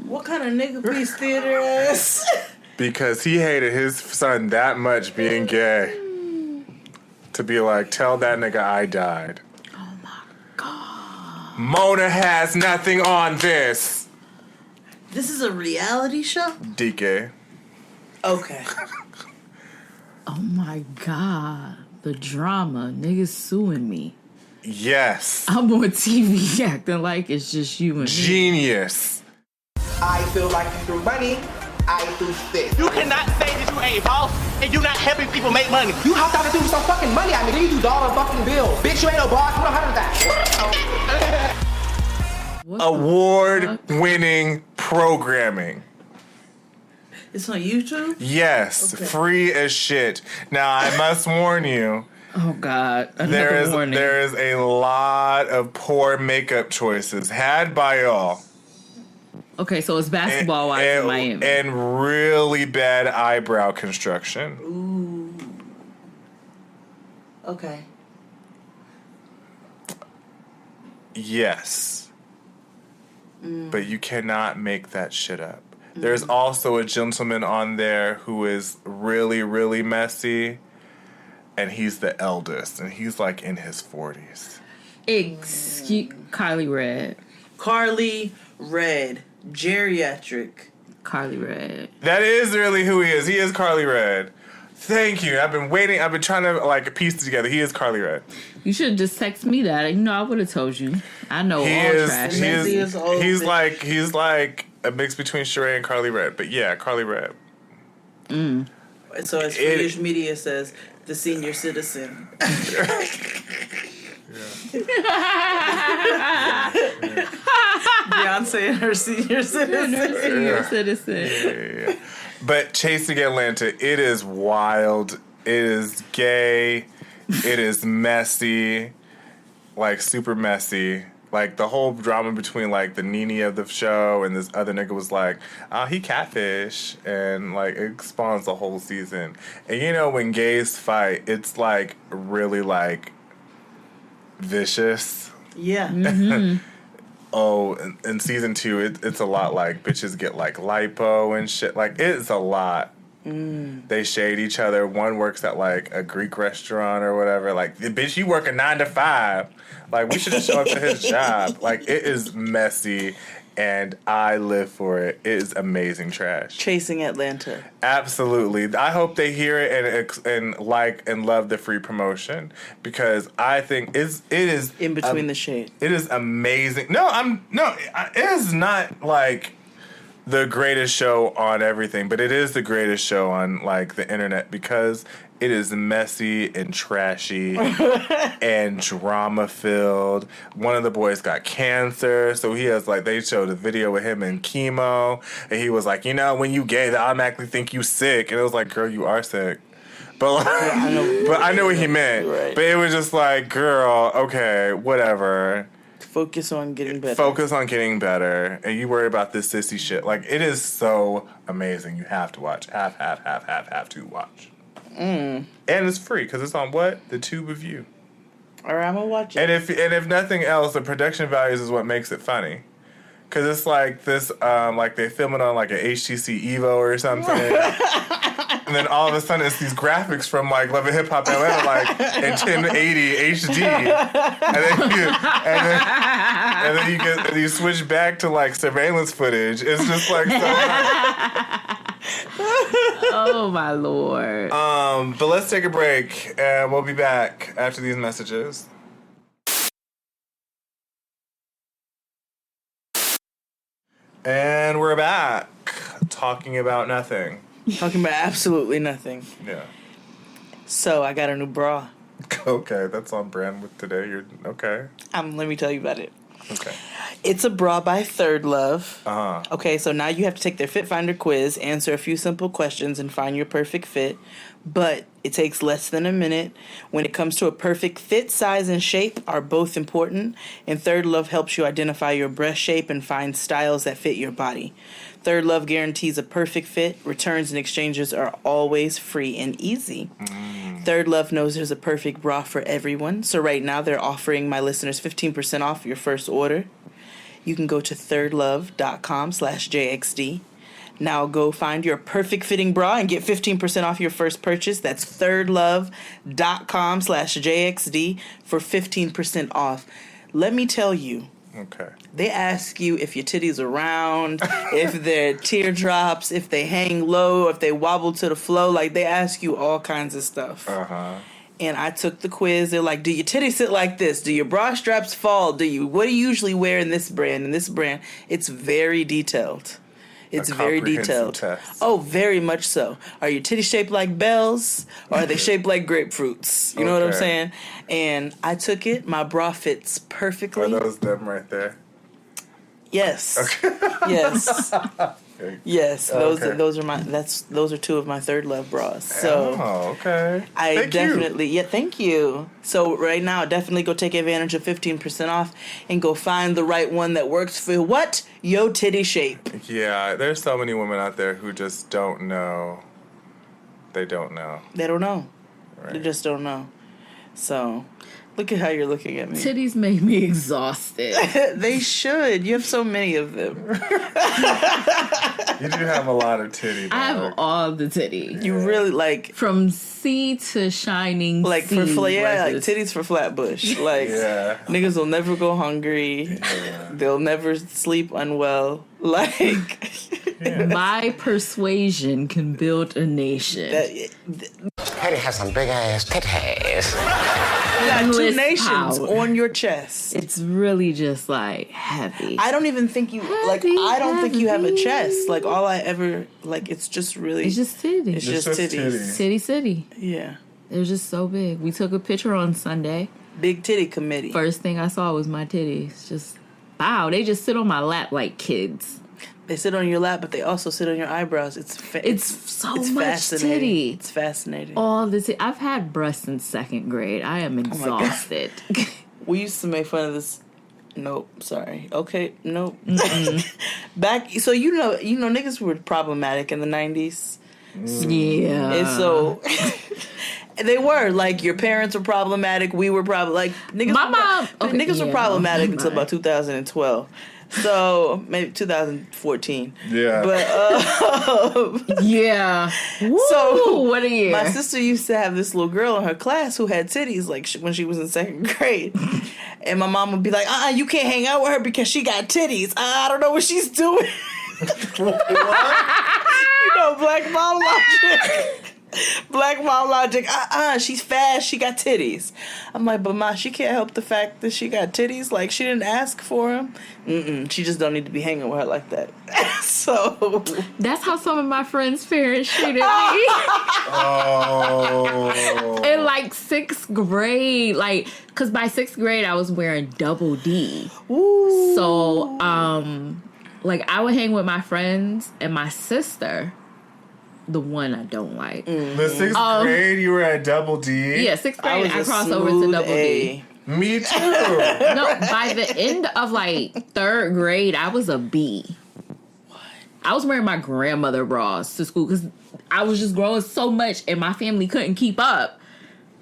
What kind of nigga piece theater ass? Because he hated his son that much being gay. To be like, tell that nigga I died. Oh my God. Mona has nothing on this. This is a reality show? DK. Okay. Oh my God. The drama. Niggas suing me. Yes. I'm on TV acting like it's just you and Genius. I feel like you threw money. I do this. You cannot say that you ain't boss and you not helping people make money. You hopped out to do some fucking money. I mean, then you do dollar fucking bills. Bitch, you ain't no boss. You don't have that. Award-winning programming. It's on YouTube? Yes, okay. Free as shit. Now, I must warn you. Oh, God. There is a lot of poor makeup choices had by y'all. Okay, so it's basketball-wise in Miami. And really bad eyebrow construction. Ooh. Okay. Yes. But you cannot make that shit up. There's also a gentleman on there who is really, really messy, and he's the eldest, and he's like in his 40s. Carly Red. Carly Red. Geriatric. Carly Red. That is really who he is. He is Carly Red. Thank you. I've been waiting. I've been trying to piece it together. He is Carly Red. You should have just text me that. I would have told you. I know trash. He's like a mix between Sheree and Carly Red. But yeah, Carly Red. So as Swedish media says, the senior citizen. Beyonce and her senior citizen. Yeah. But Chasing Atlanta, it is wild. It is gay. It is messy. Like, super messy. Like, the whole drama between, like, the Nene of the show and this other nigga was like, oh, he catfish. And, like, it spawns the whole season. And, when gays fight, it's, like, really, like, vicious. Yeah. Mm-hmm. In season 2, it's a lot like bitches get like lipo and shit. Like, it's a lot. They shade each other. One works at like a Greek restaurant or whatever. Like, bitch, you work a 9 to 5. Like, we should have shown up to his job. Like, it is messy, and I live for it. It is amazing trash. Chasing Atlanta. Absolutely. I hope they hear it and like and love the free promotion, because I think it is in between the shade. It is amazing. It is not like the greatest show on everything, but it is the greatest show on like the internet because it is messy and trashy and drama filled. One of the boys got cancer, so he has they showed a video with him in chemo, and he was like, when you gay, they automatically think you sick, and it was like, girl, you are sick. But I know what he meant. Right. But it was just like, girl, okay, whatever. Focus on getting better. And you worry about this sissy shit. Like, it is so amazing. You have to watch. Have to watch. And it's free because it's on what? The Tube of You. All right, I'm gonna watch it. And if nothing else, the production values is what makes it funny. Because it's like this, like they film it on like an HTC Evo or something. And then all of a sudden it's these graphics from like Love and Hip Hop Atlanta, like in 1080 HD. And then you switch back to like surveillance footage. It's just like so. Oh my Lord. But let's take a break and we'll be back after these messages. And we're back talking about nothing. Talking about absolutely nothing. Yeah. So I got a new bra. Okay, that's on brand with today. You're okay. Let me tell you about it. Okay. It's a bra by Third Love. Uh-huh. Okay, so now you have to take their Fit Finder quiz, answer a few simple questions, and find your perfect fit. But it takes less than a minute. When it comes to a perfect fit, size, and shape are both important. And Third Love helps you identify your breast shape and find styles that fit your body. Third Love guarantees a perfect fit. Returns and exchanges are always free and easy. Third Love knows there's a perfect bra for everyone. So right now they're offering my listeners 15% off your first order. You can go to thirdlove.com/JXD. Now go find your perfect fitting bra and get 15% off your first purchase. That's thirdlove.com/JXD for 15% off. Let me tell you. Okay. They ask you if your titties are round, if they're teardrops, if they hang low, if they wobble to the flow. Like, they ask you all kinds of stuff. Uh-huh. And I took the quiz. They're like, do your titties sit like this? Do your bra straps fall? What do you usually wear in this brand? In this brand, it's very detailed. It's very detailed. Test. Oh, very much so. Are your titties shaped like bells? Or are they shaped like grapefruits? You know what I'm saying? And I took it. My bra fits perfectly. Are those them right there? Yes. Okay. Yes. Yes. Those are two of my Third Love bras. So okay. Thank you. So right now, definitely go take advantage of 15% off and go find the right one that works for what? Yo titty shape. Yeah, there's so many women out there who just don't know. They don't know. They don't know. Right. They just don't know. So look at how you're looking at me. Titties make me exhausted. They should. You have so many of them. You do have a lot of titties. I have all the titties. You really like from sea to shining. Like sea like titties for Flatbush. Like niggas will never go hungry. Yeah. They'll never sleep unwell. Like my persuasion can build a nation. Patty has some big ass titties. You got two nations on your chest. It's really just like heavy. I don't even think you I don't think you have a chest. Like all I ever it's just really. It's just titties. It's just titties. Titty. Yeah. They're just so big. We took a picture on Sunday. Big titty committee. First thing I saw was my titties. Just wow. They just sit on my lap like kids. They sit on your lap, but they also sit on your eyebrows. It's so much titty. It's fascinating. All the I've had breasts in 2nd grade. I am exhausted. We used to make fun of this. Nope, sorry. Okay, nope. Back, so you know, niggas were problematic in the 90s. Yeah, and so they were like your parents were problematic. We were niggas. My mom, niggas were problematic until about 2012. So maybe 2014. Yeah. But yeah. Woo, so what a year. My sister used to have this little girl in her class who had titties when she was in 2nd grade. And my mom would be like, you can't hang out with her because she got titties. I don't know what she's doing. What? You know, black mom logic. Black mom logic. She's fast. She got titties. I'm like, but Ma, she can't help the fact that she got titties. Like, she didn't ask for them. She just don't need to be hanging with her like that. So that's how some of my friends' parents treated me. In like 6th grade, because by 6th grade I was wearing double D. Ooh. So, I would hang with my friends and my sister. The one I don't like. The 6th grade, you were at double D? Yeah, 6th grade, I crossed over to double D. Me too. No, by the end of 3rd grade, I was a B. What? I was wearing my grandmother bras to school because I was just growing so much and my family couldn't keep up.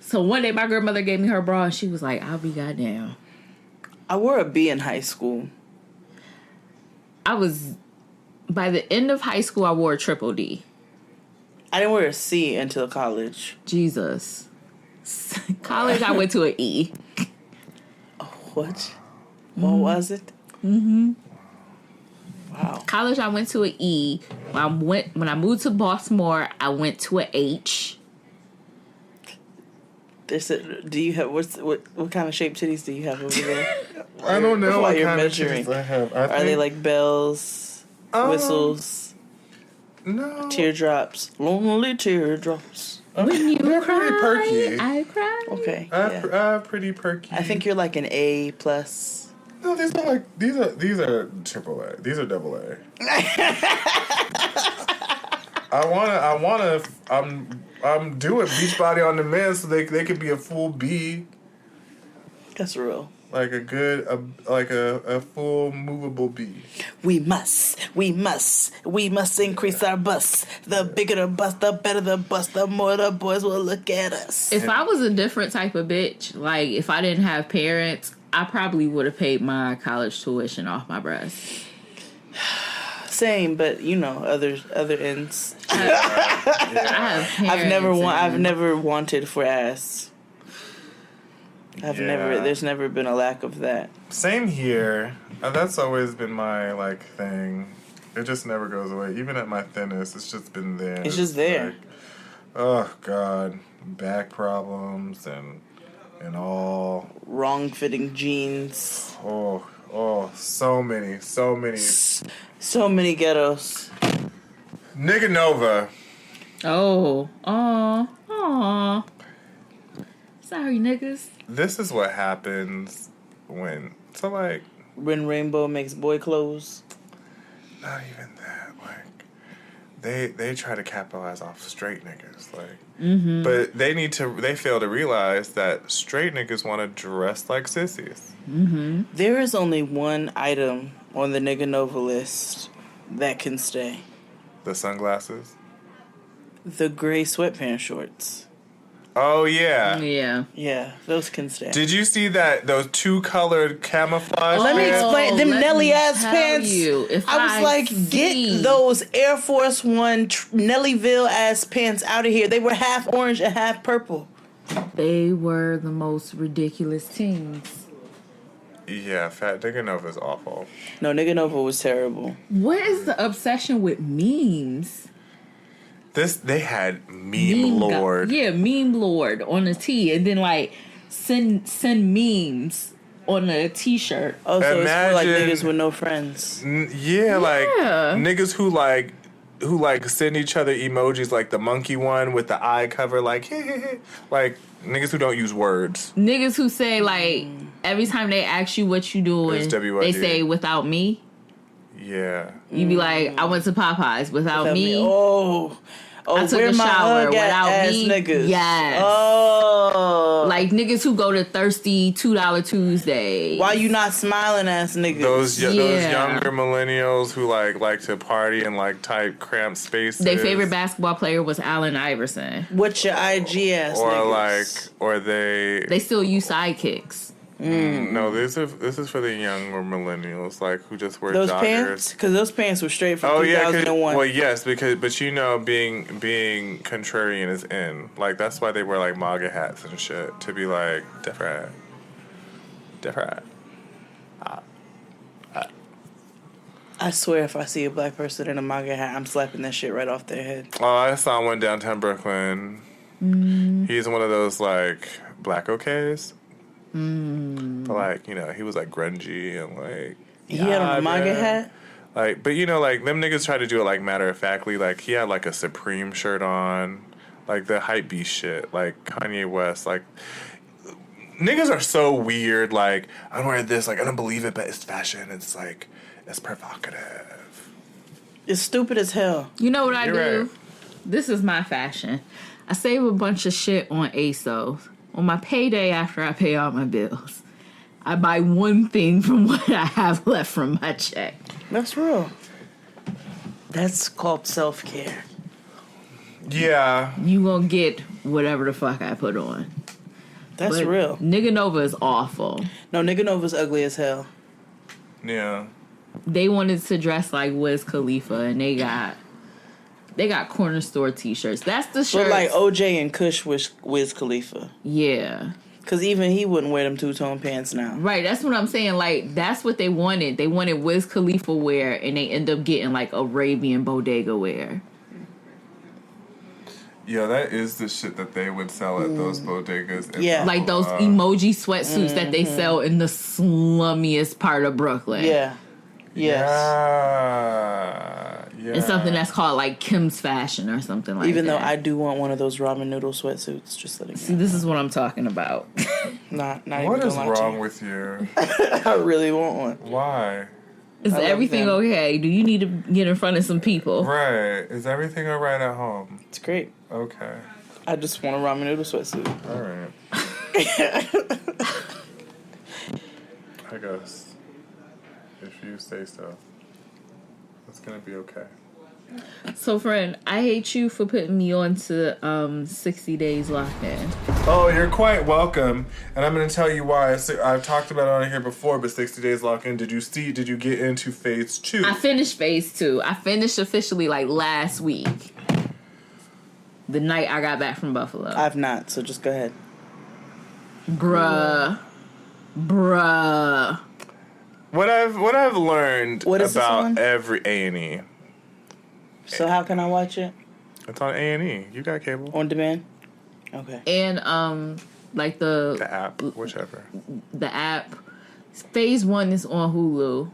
So one day my grandmother gave me her bra and she was like, I'll be goddamn. I wore a B in high school. by the end of high school, I wore a triple D. I didn't wear a C until college. Jesus. College, I went to an E. Oh, what? What was it? Mm-hmm. Wow. College, I went to an E. When I moved to Baltimore, I went to an H. Do you have what kind of shaped titties do you have over there? I don't know what what you're kind measuring. of titties I have. Are they like bells, whistles, no, teardrops, lonely teardrops? When you They're cry, pretty perky. I cry. Okay, pretty perky. I think you're like an A plus. No, these are triple A. These are double A. I'm doing Beachbody on the men so they could be a full B. That's real. Like a full movable B. We must increase our bus. The bigger the bus, the better the bus, the more the boys will look at us. If I was a different type of bitch, like if I didn't have parents, I probably would have paid my college tuition off my breast. Same, but you know, other ends. I have parents. I've never wanted for ass. There's never been a lack of that. Same here. That's always been my like thing. It just never goes away. Even at my thinnest, it's just been there. It's just there. Like, oh God, back problems and all wrong fitting jeans. Oh, so many. So many ghettos. Nigga Nova. Oh. Sorry, niggas. This is what happens when Rainbow makes boy clothes. Not even that. Like they try to capitalize off straight niggas. Like, but they fail to realize that straight niggas want to dress like sissies. Mm-hmm. There is only one item on the Nigga Nova list that can stay. The sunglasses? The gray sweatpants shorts. Oh, yeah. Yeah, those can stay. Did you see those two-colored camouflage Let me pants? explain. Them Nelly-ass pants. I was like, get those Air Force One Nellyville-ass pants out of here. They were half orange and half purple. They were the most ridiculous teens. Yeah, Fat Nigga Nova is awful. No, Nigga Nova was terrible. What is the obsession with memes? They had Meme Lord. Meme Lord on a tee, and then like send memes on a t-shirt. Oh, so it's for like niggas with no friends. Like niggas who send each other emojis, like the monkey one with the eye cover, like like niggas who don't use words. Niggas who say like every time they ask you what you doing, they say without me. Yeah. You be like, I went to Popeyes without me. Oh, I took a shower without me. Niggas. Yes. Oh. Like niggas who go to thirsty $2 Tuesday. Why you not smiling ass niggas? Those younger millennials who like to party and like type cramped spaces. Their favorite basketball player was Allen Iverson. What's your IG ass niggas? Or they still use sidekicks. No, this is for the younger millennials, like who just wear those joggers. Pants, because those pants were straight from 2001. Well, yes, but you know, being contrarian is in. Like that's why they wear like MAGA hats and shit to be like different. I swear, if I see a black person in a MAGA hat, I'm slapping that shit right off their head. Oh, I saw one downtown Brooklyn. He's one of those like black okays. But like, you know, he was like grungy and like he had on a MAGA hat. Like, but you know, like them niggas try to do it like matter of factly. Like he had like a Supreme shirt on, like the hype beast shit, like Kanye West. Like niggas are so weird. Like I don't wear this. Like I don't believe it, but it's fashion. It's like it's provocative. It's stupid as hell. You know what I do? Right. This is my fashion. I save a bunch of shit on ASOS. On my payday after I pay all my bills, I buy one thing from what I have left from my check. That's real. That's called self-care. Yeah. You gonna get whatever the fuck I put on. That's real. Nigga Nova is awful. No, Nigga Nova's ugly as hell. Yeah. They wanted to dress like Wiz Khalifa, and they got corner store T-shirts. That's the shirt. But like OJ and Kush Wiz Khalifa. Yeah. Because even he wouldn't wear them two-tone pants now. Right, that's what I'm saying. Like, that's what they wanted. They wanted Wiz Khalifa wear, and they end up getting, like, Arabian bodega wear. Yeah, that is the shit that they would sell at those bodegas. Yeah. Like those emoji sweatsuits that they sell in the slummiest part of Brooklyn. Yeah. Yes. Yeah. It's something that's called, like, Kim's Fashion or something like Even that. though I do want one of those ramen noodle sweatsuits, just letting you See, this is what I'm talking about. not What even is gonna lie to wrong you. with you? I really want one. Why? Is everything okay? Do you need to get in front of some people? Right. Is everything all right at home? It's great. Okay. I just want a ramen noodle sweatsuit. All right. I guess. If you say so. It's going to be okay. So, friend, I hate you for putting me on to 60 Days Locked In. Oh, you're quite welcome. And I'm going to tell you why. I've talked about it on here before, but 60 Days Locked In, did you get into phase 2? I finished phase 2. I finished officially, like, last week. The night I got back from Buffalo. I've not, so just go ahead. Bruh. What I've learned What is this about on? every A&E. So how can I watch it? It's on A&E. You got cable. On demand? Okay. And, like the app, whichever. The app. Phase 1 is on Hulu.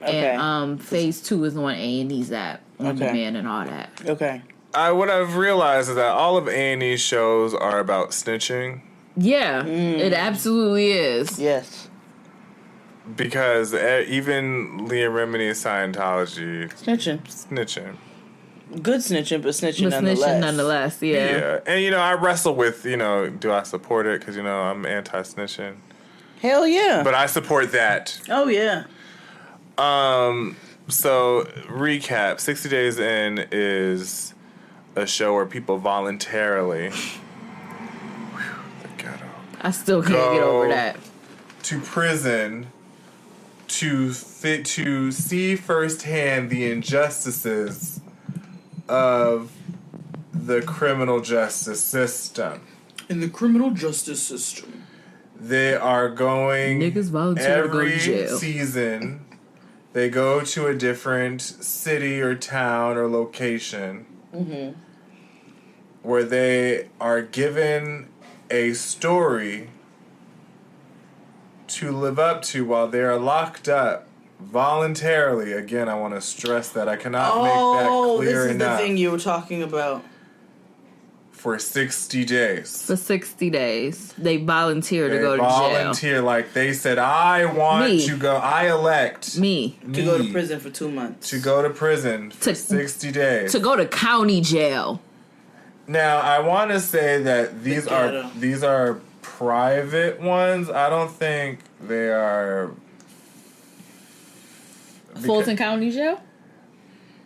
Okay. And phase 2 is on A&E's app. On demand and all that. Okay. What I've realized is that all of A&E shows are about snitching. Yeah, it absolutely is. Yes. Because even Leah Remini's Scientology... Snitching. Good snitching, but snitching nonetheless. Yeah. And, I wrestle with, do I support it? Because, I'm anti-snitching. Hell yeah. But I support that. Oh, yeah. So, recap. 60 Days In is a show where people voluntarily... I still can't get over that. To prison to see firsthand the injustices of the criminal justice system. In the criminal justice system. They are going Niggas volunteer to go to every jail. season. They go to a different city or town or location where they are given a story to live up to while they are locked up voluntarily. Again, I want to stress that. I cannot make that clear this is enough. the thing you were talking about. For 60 days. For 60 days. They volunteer to They go to jail. volunteer, like they said, I want to go, I elect me to go to prison for 2 months. To go to prison for 60 days. To go to county jail. Now, I want to say that these are private ones. I don't think they are... Fulton County Jail?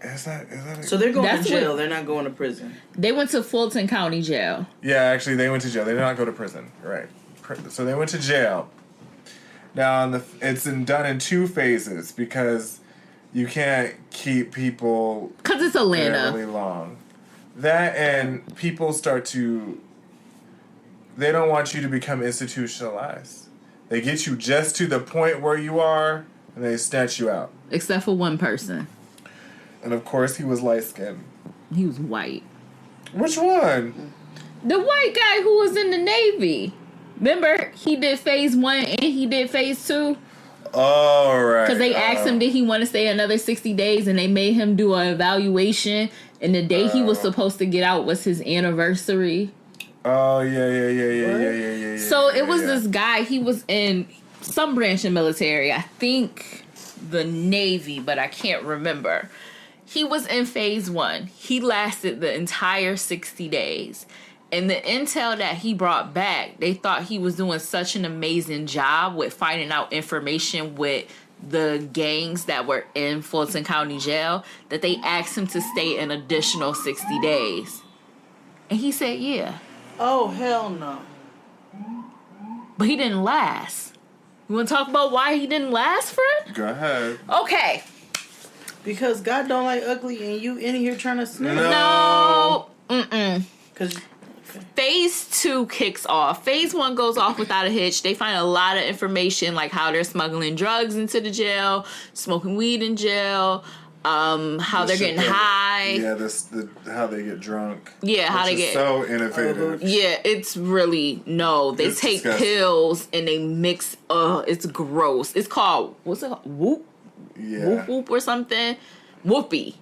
Is that So they're going to jail. They're not going to prison. They went to Fulton County Jail. Yeah, actually, they went to jail. They did not go to prison. Right. So they went to jail. Now, it's done in 2 phases because you can't keep people... Because it's Atlanta. Really long. That and people start to... They don't want you to become institutionalized. They get you just to the point where you are, and they snatch you out. Except for one person. And of course, he was light-skinned. He was white. Which one? The white guy who was in the Navy. Remember, he did phase 1 and he did phase 2? Oh, right. Because they asked him, did he want to stay another 60 days? And they made him do an evaluation. And the day he was supposed to get out was his anniversary. Oh, yeah. So it was this guy, he was in some branch of military. I think the Navy, but I can't remember. He was in phase 1. He lasted the entire 60 days. And the intel that he brought back, they thought he was doing such an amazing job with finding out information with the gangs that were in Fulton County Jail that they asked him to stay an additional 60 days. And he said, yeah. Oh, hell no. But he didn't last. You want to talk about why he didn't last, friend? Go ahead. Okay. Because God don't like ugly, and you in here trying to snitch. No. Because Phase 2 kicks off. Phase 1 goes off without a hitch. They find a lot of information, like how they're smuggling drugs into the jail, smoking weed in jail, how they're getting high. Yeah, how they get drunk. Yeah, how they get so innovative. Yeah, it's really they take disgusting. pills and they mix. It's gross. It's called what's it called? Whoop. Yeah. Whoop whoop or something. Whoopee.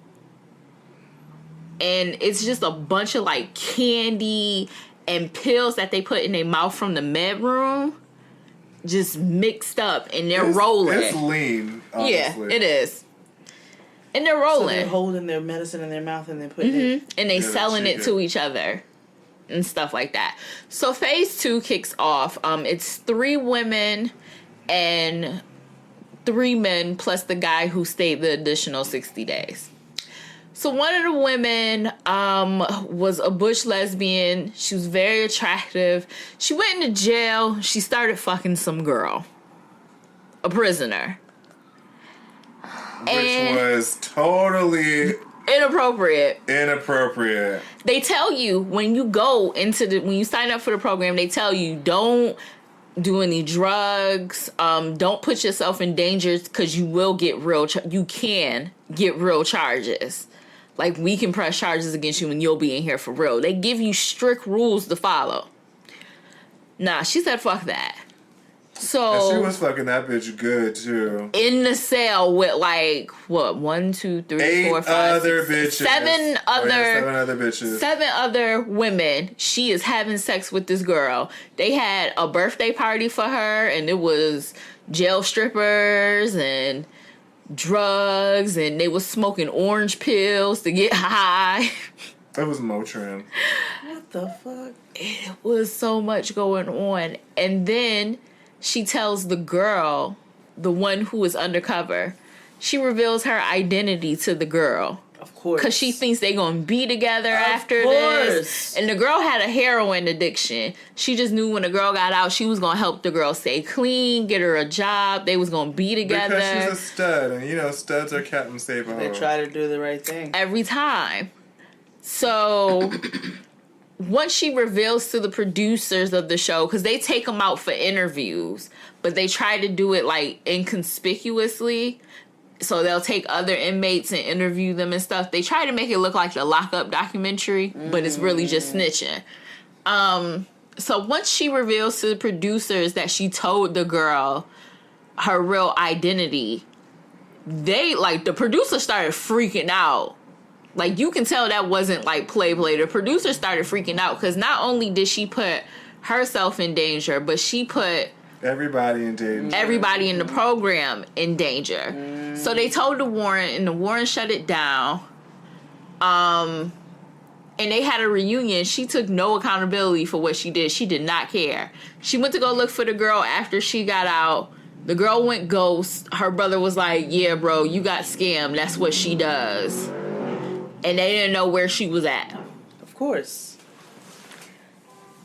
And it's just a bunch of like candy and pills that they put in their mouth from the med room, just mixed up, and they're rolling. It's lean. Honestly. Yeah, it is. And they're rolling. So they're holding their medicine in their mouth and then putting it. And they selling it to each other and stuff like that. So Phase 2 kicks off. It's 3 women and 3 men plus the guy who stayed the additional 60 days. So one of the women was a bush lesbian. She was very attractive. She went into jail. She started fucking some girl. A prisoner. Which was totally inappropriate. They tell you when you when you sign up for the program, they tell you don't do any drugs. Don't put yourself in danger because you will get you can get real charges. Like, we can press charges against you and you'll be in here for real. They give you strict rules to follow. Nah, she said fuck that. So and she was fucking that bitch good too. In the cell with like what 1, 2, 3, 8 4, 5, other 6, bitches. 7 other 7 other bitches. 7 other women. She is having sex with this girl. They had a birthday party for her, and it was jail strippers and drugs, and they was smoking orange pills to get high. That was Motrin. What the fuck? It was so much going on. And then she tells the girl, the one who is undercover, she reveals her identity to the girl. Of course. Because she thinks they're going to be together after this. And the girl had a heroin addiction. She just knew when the girl got out, she was going to help the girl stay clean, get her a job. They was going to be together. Because she's a stud. And, studs are Captain Save-A-Ho. They try to do the right thing. Every time. So once she reveals to the producers of the show, because they take them out for interviews, but they try to do it like inconspicuously. So they'll take other inmates and interview them and stuff. They try to make it look like the Lockup documentary, but it's really just snitching. So once she reveals to the producers that she told the girl her real identity, the producer started freaking out. Like, you can tell that wasn't like play. The producer started freaking out because not only did she put herself in danger, but she put everybody in danger. Everybody in the program in danger. So they told the Warren, and the Warren shut it down. And they had a reunion. She took no accountability for what she did. She did not care. She went to go look for the girl after she got out. The girl went ghost. Her brother was like, yeah, bro, you got scammed. That's what she does. And they didn't know where she was at. Of course.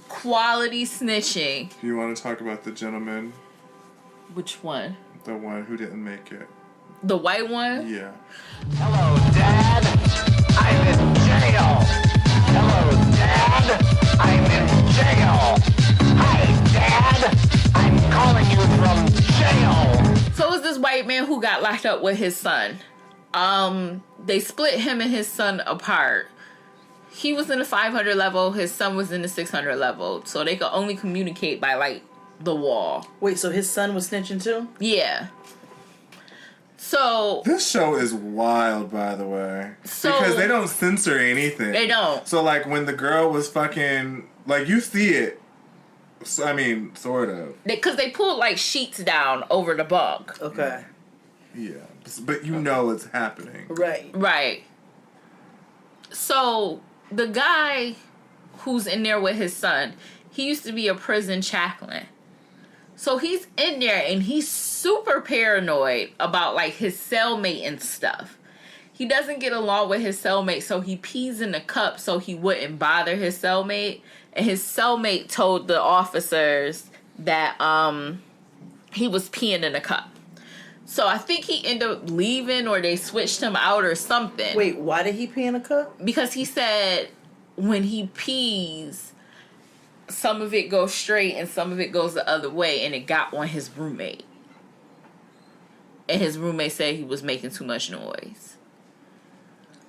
Quality snitching. Do you want to talk about the gentleman? Which one? The one who didn't make it. The white one? Yeah. Hello, Dad. I'm in jail. Hello, Dad. I'm in jail. Hi, Dad. I'm calling you from jail. So it was this white man who got locked up with his son. They split him and his son apart. He was in the 500 level. His son was in the 600 level. So they could only communicate by, like, the wall. Wait, so his son was snitching too? Yeah. So this show is wild, by the way. Because they don't censor anything. They don't. So, like, when the girl was fucking... Like, you see it. I mean, sort of. Because they pulled, like, sheets down over the bunk. Okay. Yeah. But you know it's happening. Right. Right. So, the guy who's in there with his son, he used to be a prison chaplain. So he's in there and he's super paranoid about, like, his cellmate and stuff. He doesn't get along with his cellmate, so he pees in a cup so he wouldn't bother his cellmate. And his cellmate told the officers that he was peeing in a cup. So I think he ended up leaving or they switched him out or something. Wait, why did he pee in a cup? Because he said when he pees, some of it goes straight and some of it goes the other way, and it got on his roommate. And his roommate said he was making too much noise.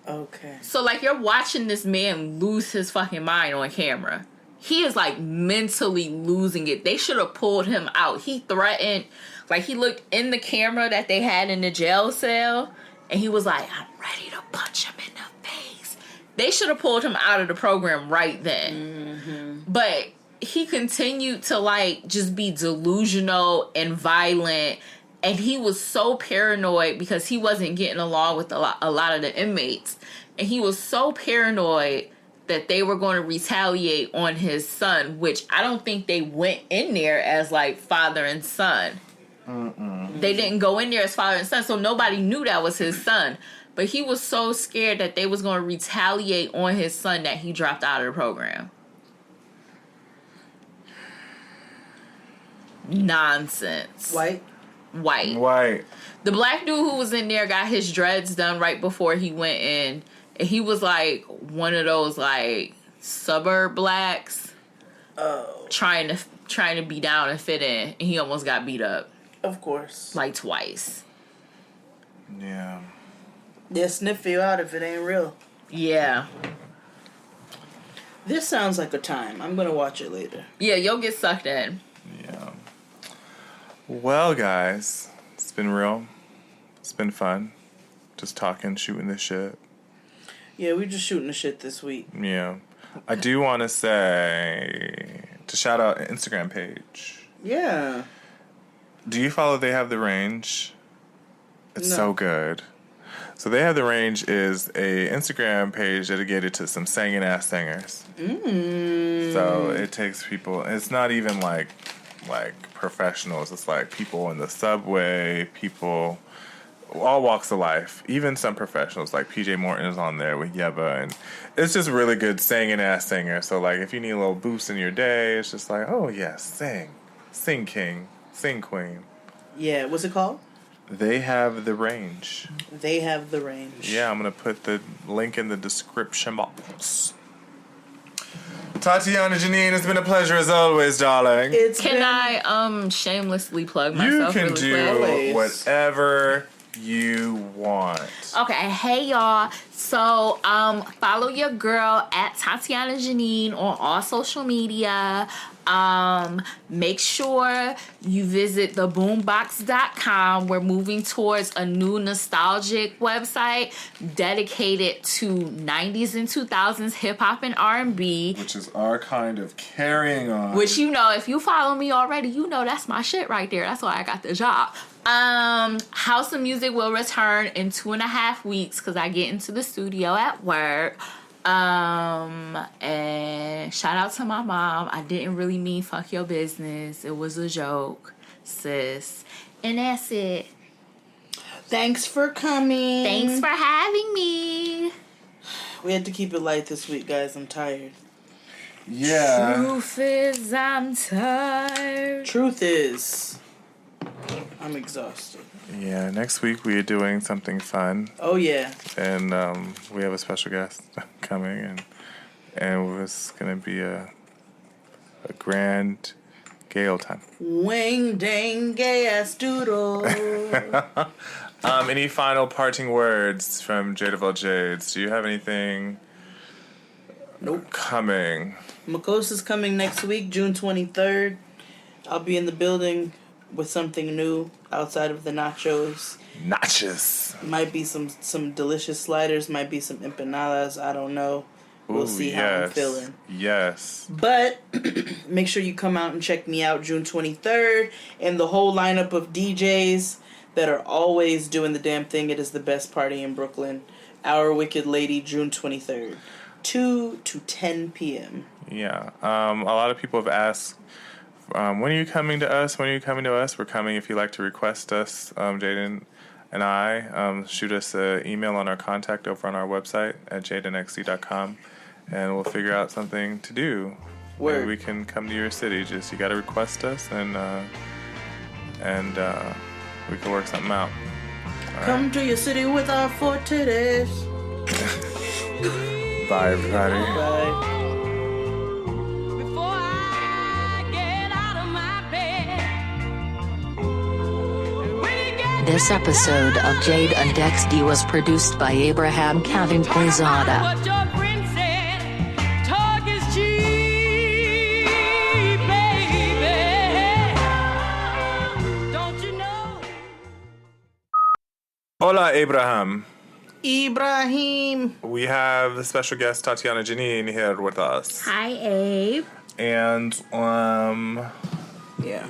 Okay. So, like, you're watching this man lose his fucking mind on camera. He is, like, mentally losing it. They should have pulled him out. He threatened, like, he looked in the camera that they had in the jail cell, and he was like, I'm ready to punch him in the face. They should have pulled him out of the program right then. Mm-hmm. But he continued to, like, just be delusional and violent. And he was so paranoid because he wasn't getting along with a lot of the inmates. And he was so paranoid that they were going to retaliate on his son, which I don't think they went in there as, like, father and son. They didn't go in there as father and son, so nobody knew that was his son. But he was so scared that they was going to retaliate on his son that he dropped out of the program. Nonsense. White. The black dude who was in there got his dreads done right before he went in. And he was like one of those like suburb blacks. Oh. Trying to be down and fit in. And he almost got beat up. Of course. Like twice. Yeah. They'll sniff you out if it ain't real. Yeah. This sounds like a time. I'm gonna watch it later. Yeah, you'll get sucked in. Yeah. Well, guys, it's been real. It's been fun. Just talking, shooting this shit. Yeah, we're just shooting the shit this week. Yeah. I do want to say, to shout out an Instagram page. Yeah. Do you follow They Have the Range? It's No. so good. So They Have the Range is a Instagram page dedicated to some singing ass singers. So it takes people, it's not even like professionals. It's like people in the subway, people, all walks of life, even some professionals like PJ Morton is on there with Yeba, and it's just really good singing ass singer. So like if you need a little boost in your day, it's just like, oh yes, sing king, sing queen. Yeah, what's it called? They Have the Range. They Have the Range. Yeah, I'm gonna put the link in the description box. Tatyana, Jenene, it's been a pleasure as always, darling. Can I shamelessly plug myself? You can really do quick? whatever you want. Okay, hey y'all. So follow your girl at Tatyana Jenene on all social media. Make sure you visit theboombox.com. We're moving towards a new nostalgic website dedicated to 90s and 2000s hip hop and R&B. Which is our kind of carrying on. Which, you know, if you follow me already, you know that's my shit right there. That's why I got the job. House of Music will return in 2.5 weeks because I get into the studio at work. And shout out to my mom. I didn't really mean fuck your business. It was a joke, sis. And that's it. Thanks for coming. Thanks for having me. We had to keep it light this week, guys. I'm tired. Yeah. Truth is, I'm tired. Truth is, I'm exhausted. Yeah, next week we are doing something fun. Oh, yeah. And we have a special guest coming, and it's going to be a grand gay old time. Wing dang gay ass doodle. Any final parting words from Jadeville Jades? Do you have anything coming? Makosa's coming next week, June 23rd. I'll be in the building with something new outside of the nachos. Might be some delicious sliders, might be some empanadas, I don't know. We'll see how I'm feeling. Yes. But make sure you come out and check me out June 23rd and the whole lineup of DJs that are always doing the damn thing. It is the best party in Brooklyn. Our Wicked Lady, June 23rd, 2 to 10 p.m. Yeah. A lot of people have asked, when are you coming to us? When are you coming to us? We're coming. If you'd like to request us, Jaden and I, shoot us an email on our contact over on our website at jadenxc.com, and we'll figure out something to do. Word. Maybe we can come to your city. Just you got to request us, and and we can work something out. All Come right. to your city with our 4 titties. Bye, everybody. Bye. This episode of Jade and Dexty was produced by Abraham Kevin Quezada. Hola, Abraham. Ibrahim. We have the special guest Tatyana Jenene here with us. Hi, Abe. And yeah,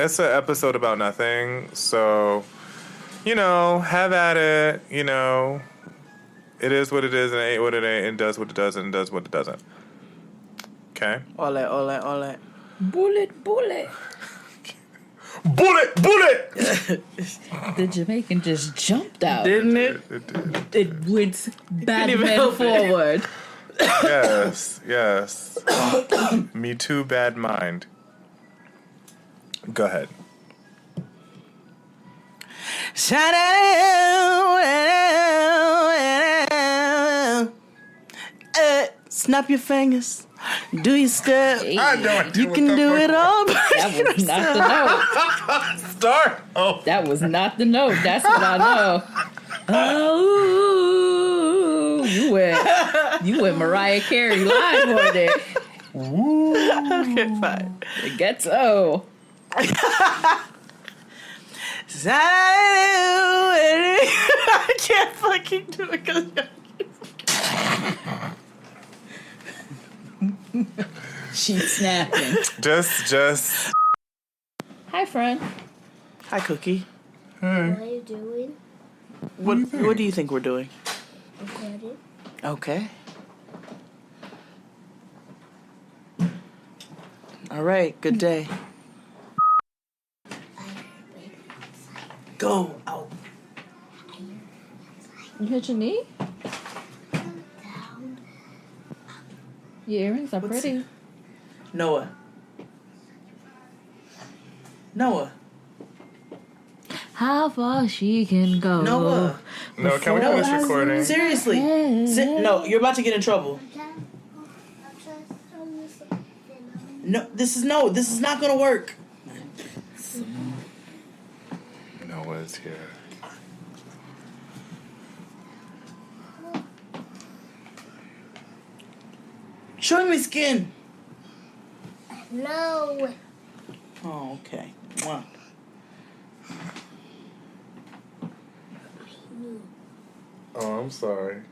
it's an episode about nothing. So, have at it. It is what it is, and it ain't what it ain't, and does what it does, and does what it doesn't. Okay. Ole. Bullet. Bullet. The Jamaican just jumped out, didn't it? It went Batman forward. Yes. Me too, bad mind. Go ahead. Snap your fingers. Do your step. You can do it all. That was not the note. Start. Oh, that was not the note. That's what I know. Oh, you went Mariah Carey live on it. Okay, fine. The ghetto. I can't fucking do it because. She's snapping. Just. Hi, friend. Hi, Cookie. What are you doing? What do you think we're doing? Recording. Okay. All right. Good day. Go out. You hit your knee? Your earrings are pretty. Noah. How far she can go. Noah. No, can we finish recording? Seriously. No, you're about to get in trouble. No, this is not gonna work. Noah's here. Show me skin. No. Oh, okay. Wow. Oh, I'm sorry.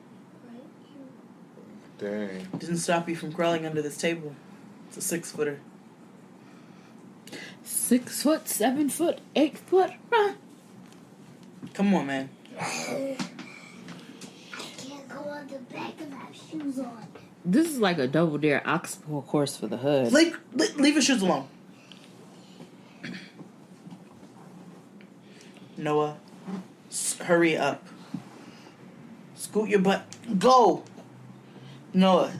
Dang. Didn't stop you from crawling under this table. It's a 6-footer. 6 foot, 7 foot, 8 foot. Run. Come on, man. I can't go on the back and have shoes on. This is like a double dare obstacle course for the hood. Leave your shoes alone. Noah, hurry up. Scoot your butt. Go. Noah.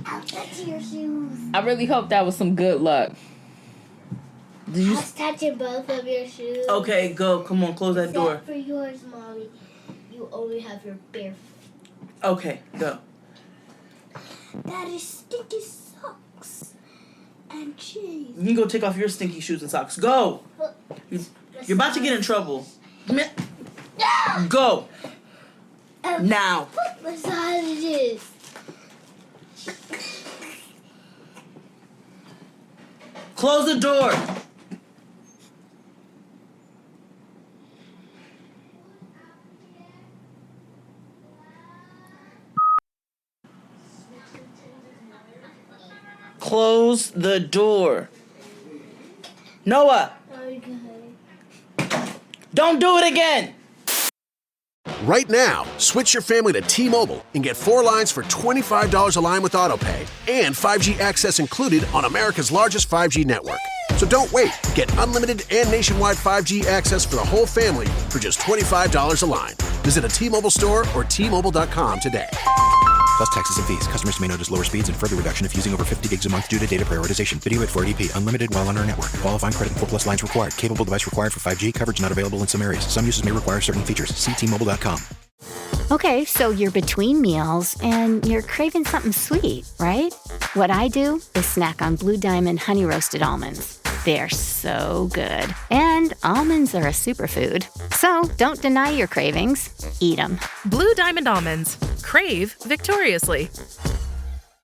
I'll touch your shoes. I really hope that was some good luck. I was touching both of your shoes. Okay, go. Come on, close that door. Except for yours, Mommy. You only have your bare feet. Okay, go. That is stinky socks and cheese. You can go take off your stinky shoes and socks. Go. You're about to get in trouble. Go. Now. Massages. Close the door. Close the door. Noah. Okay. Don't do it again. Right now, switch your family to T-Mobile and get 4 lines for $25 a line with AutoPay and 5G access included on America's largest 5G network. So don't wait. Get unlimited and nationwide 5G access for the whole family for just $25 a line. Visit a T-Mobile store or T-Mobile.com today. plus taxes and fees. Customers may notice lower speeds and further reduction if using over 50 gigs a month due to data prioritization. Video at 480p. Unlimited while on our network. Qualifying credit and 4 plus lines required. Capable device required for 5G. Coverage not available in some areas. Some uses may require certain features. See T-Mobile.com. Okay, so you're between meals and you're craving something sweet, right? What I do is snack on Blue Diamond honey roasted almonds. They're so good. And almonds are a superfood. So don't deny your cravings. Eat them. Blue Diamond almonds. Crave victoriously.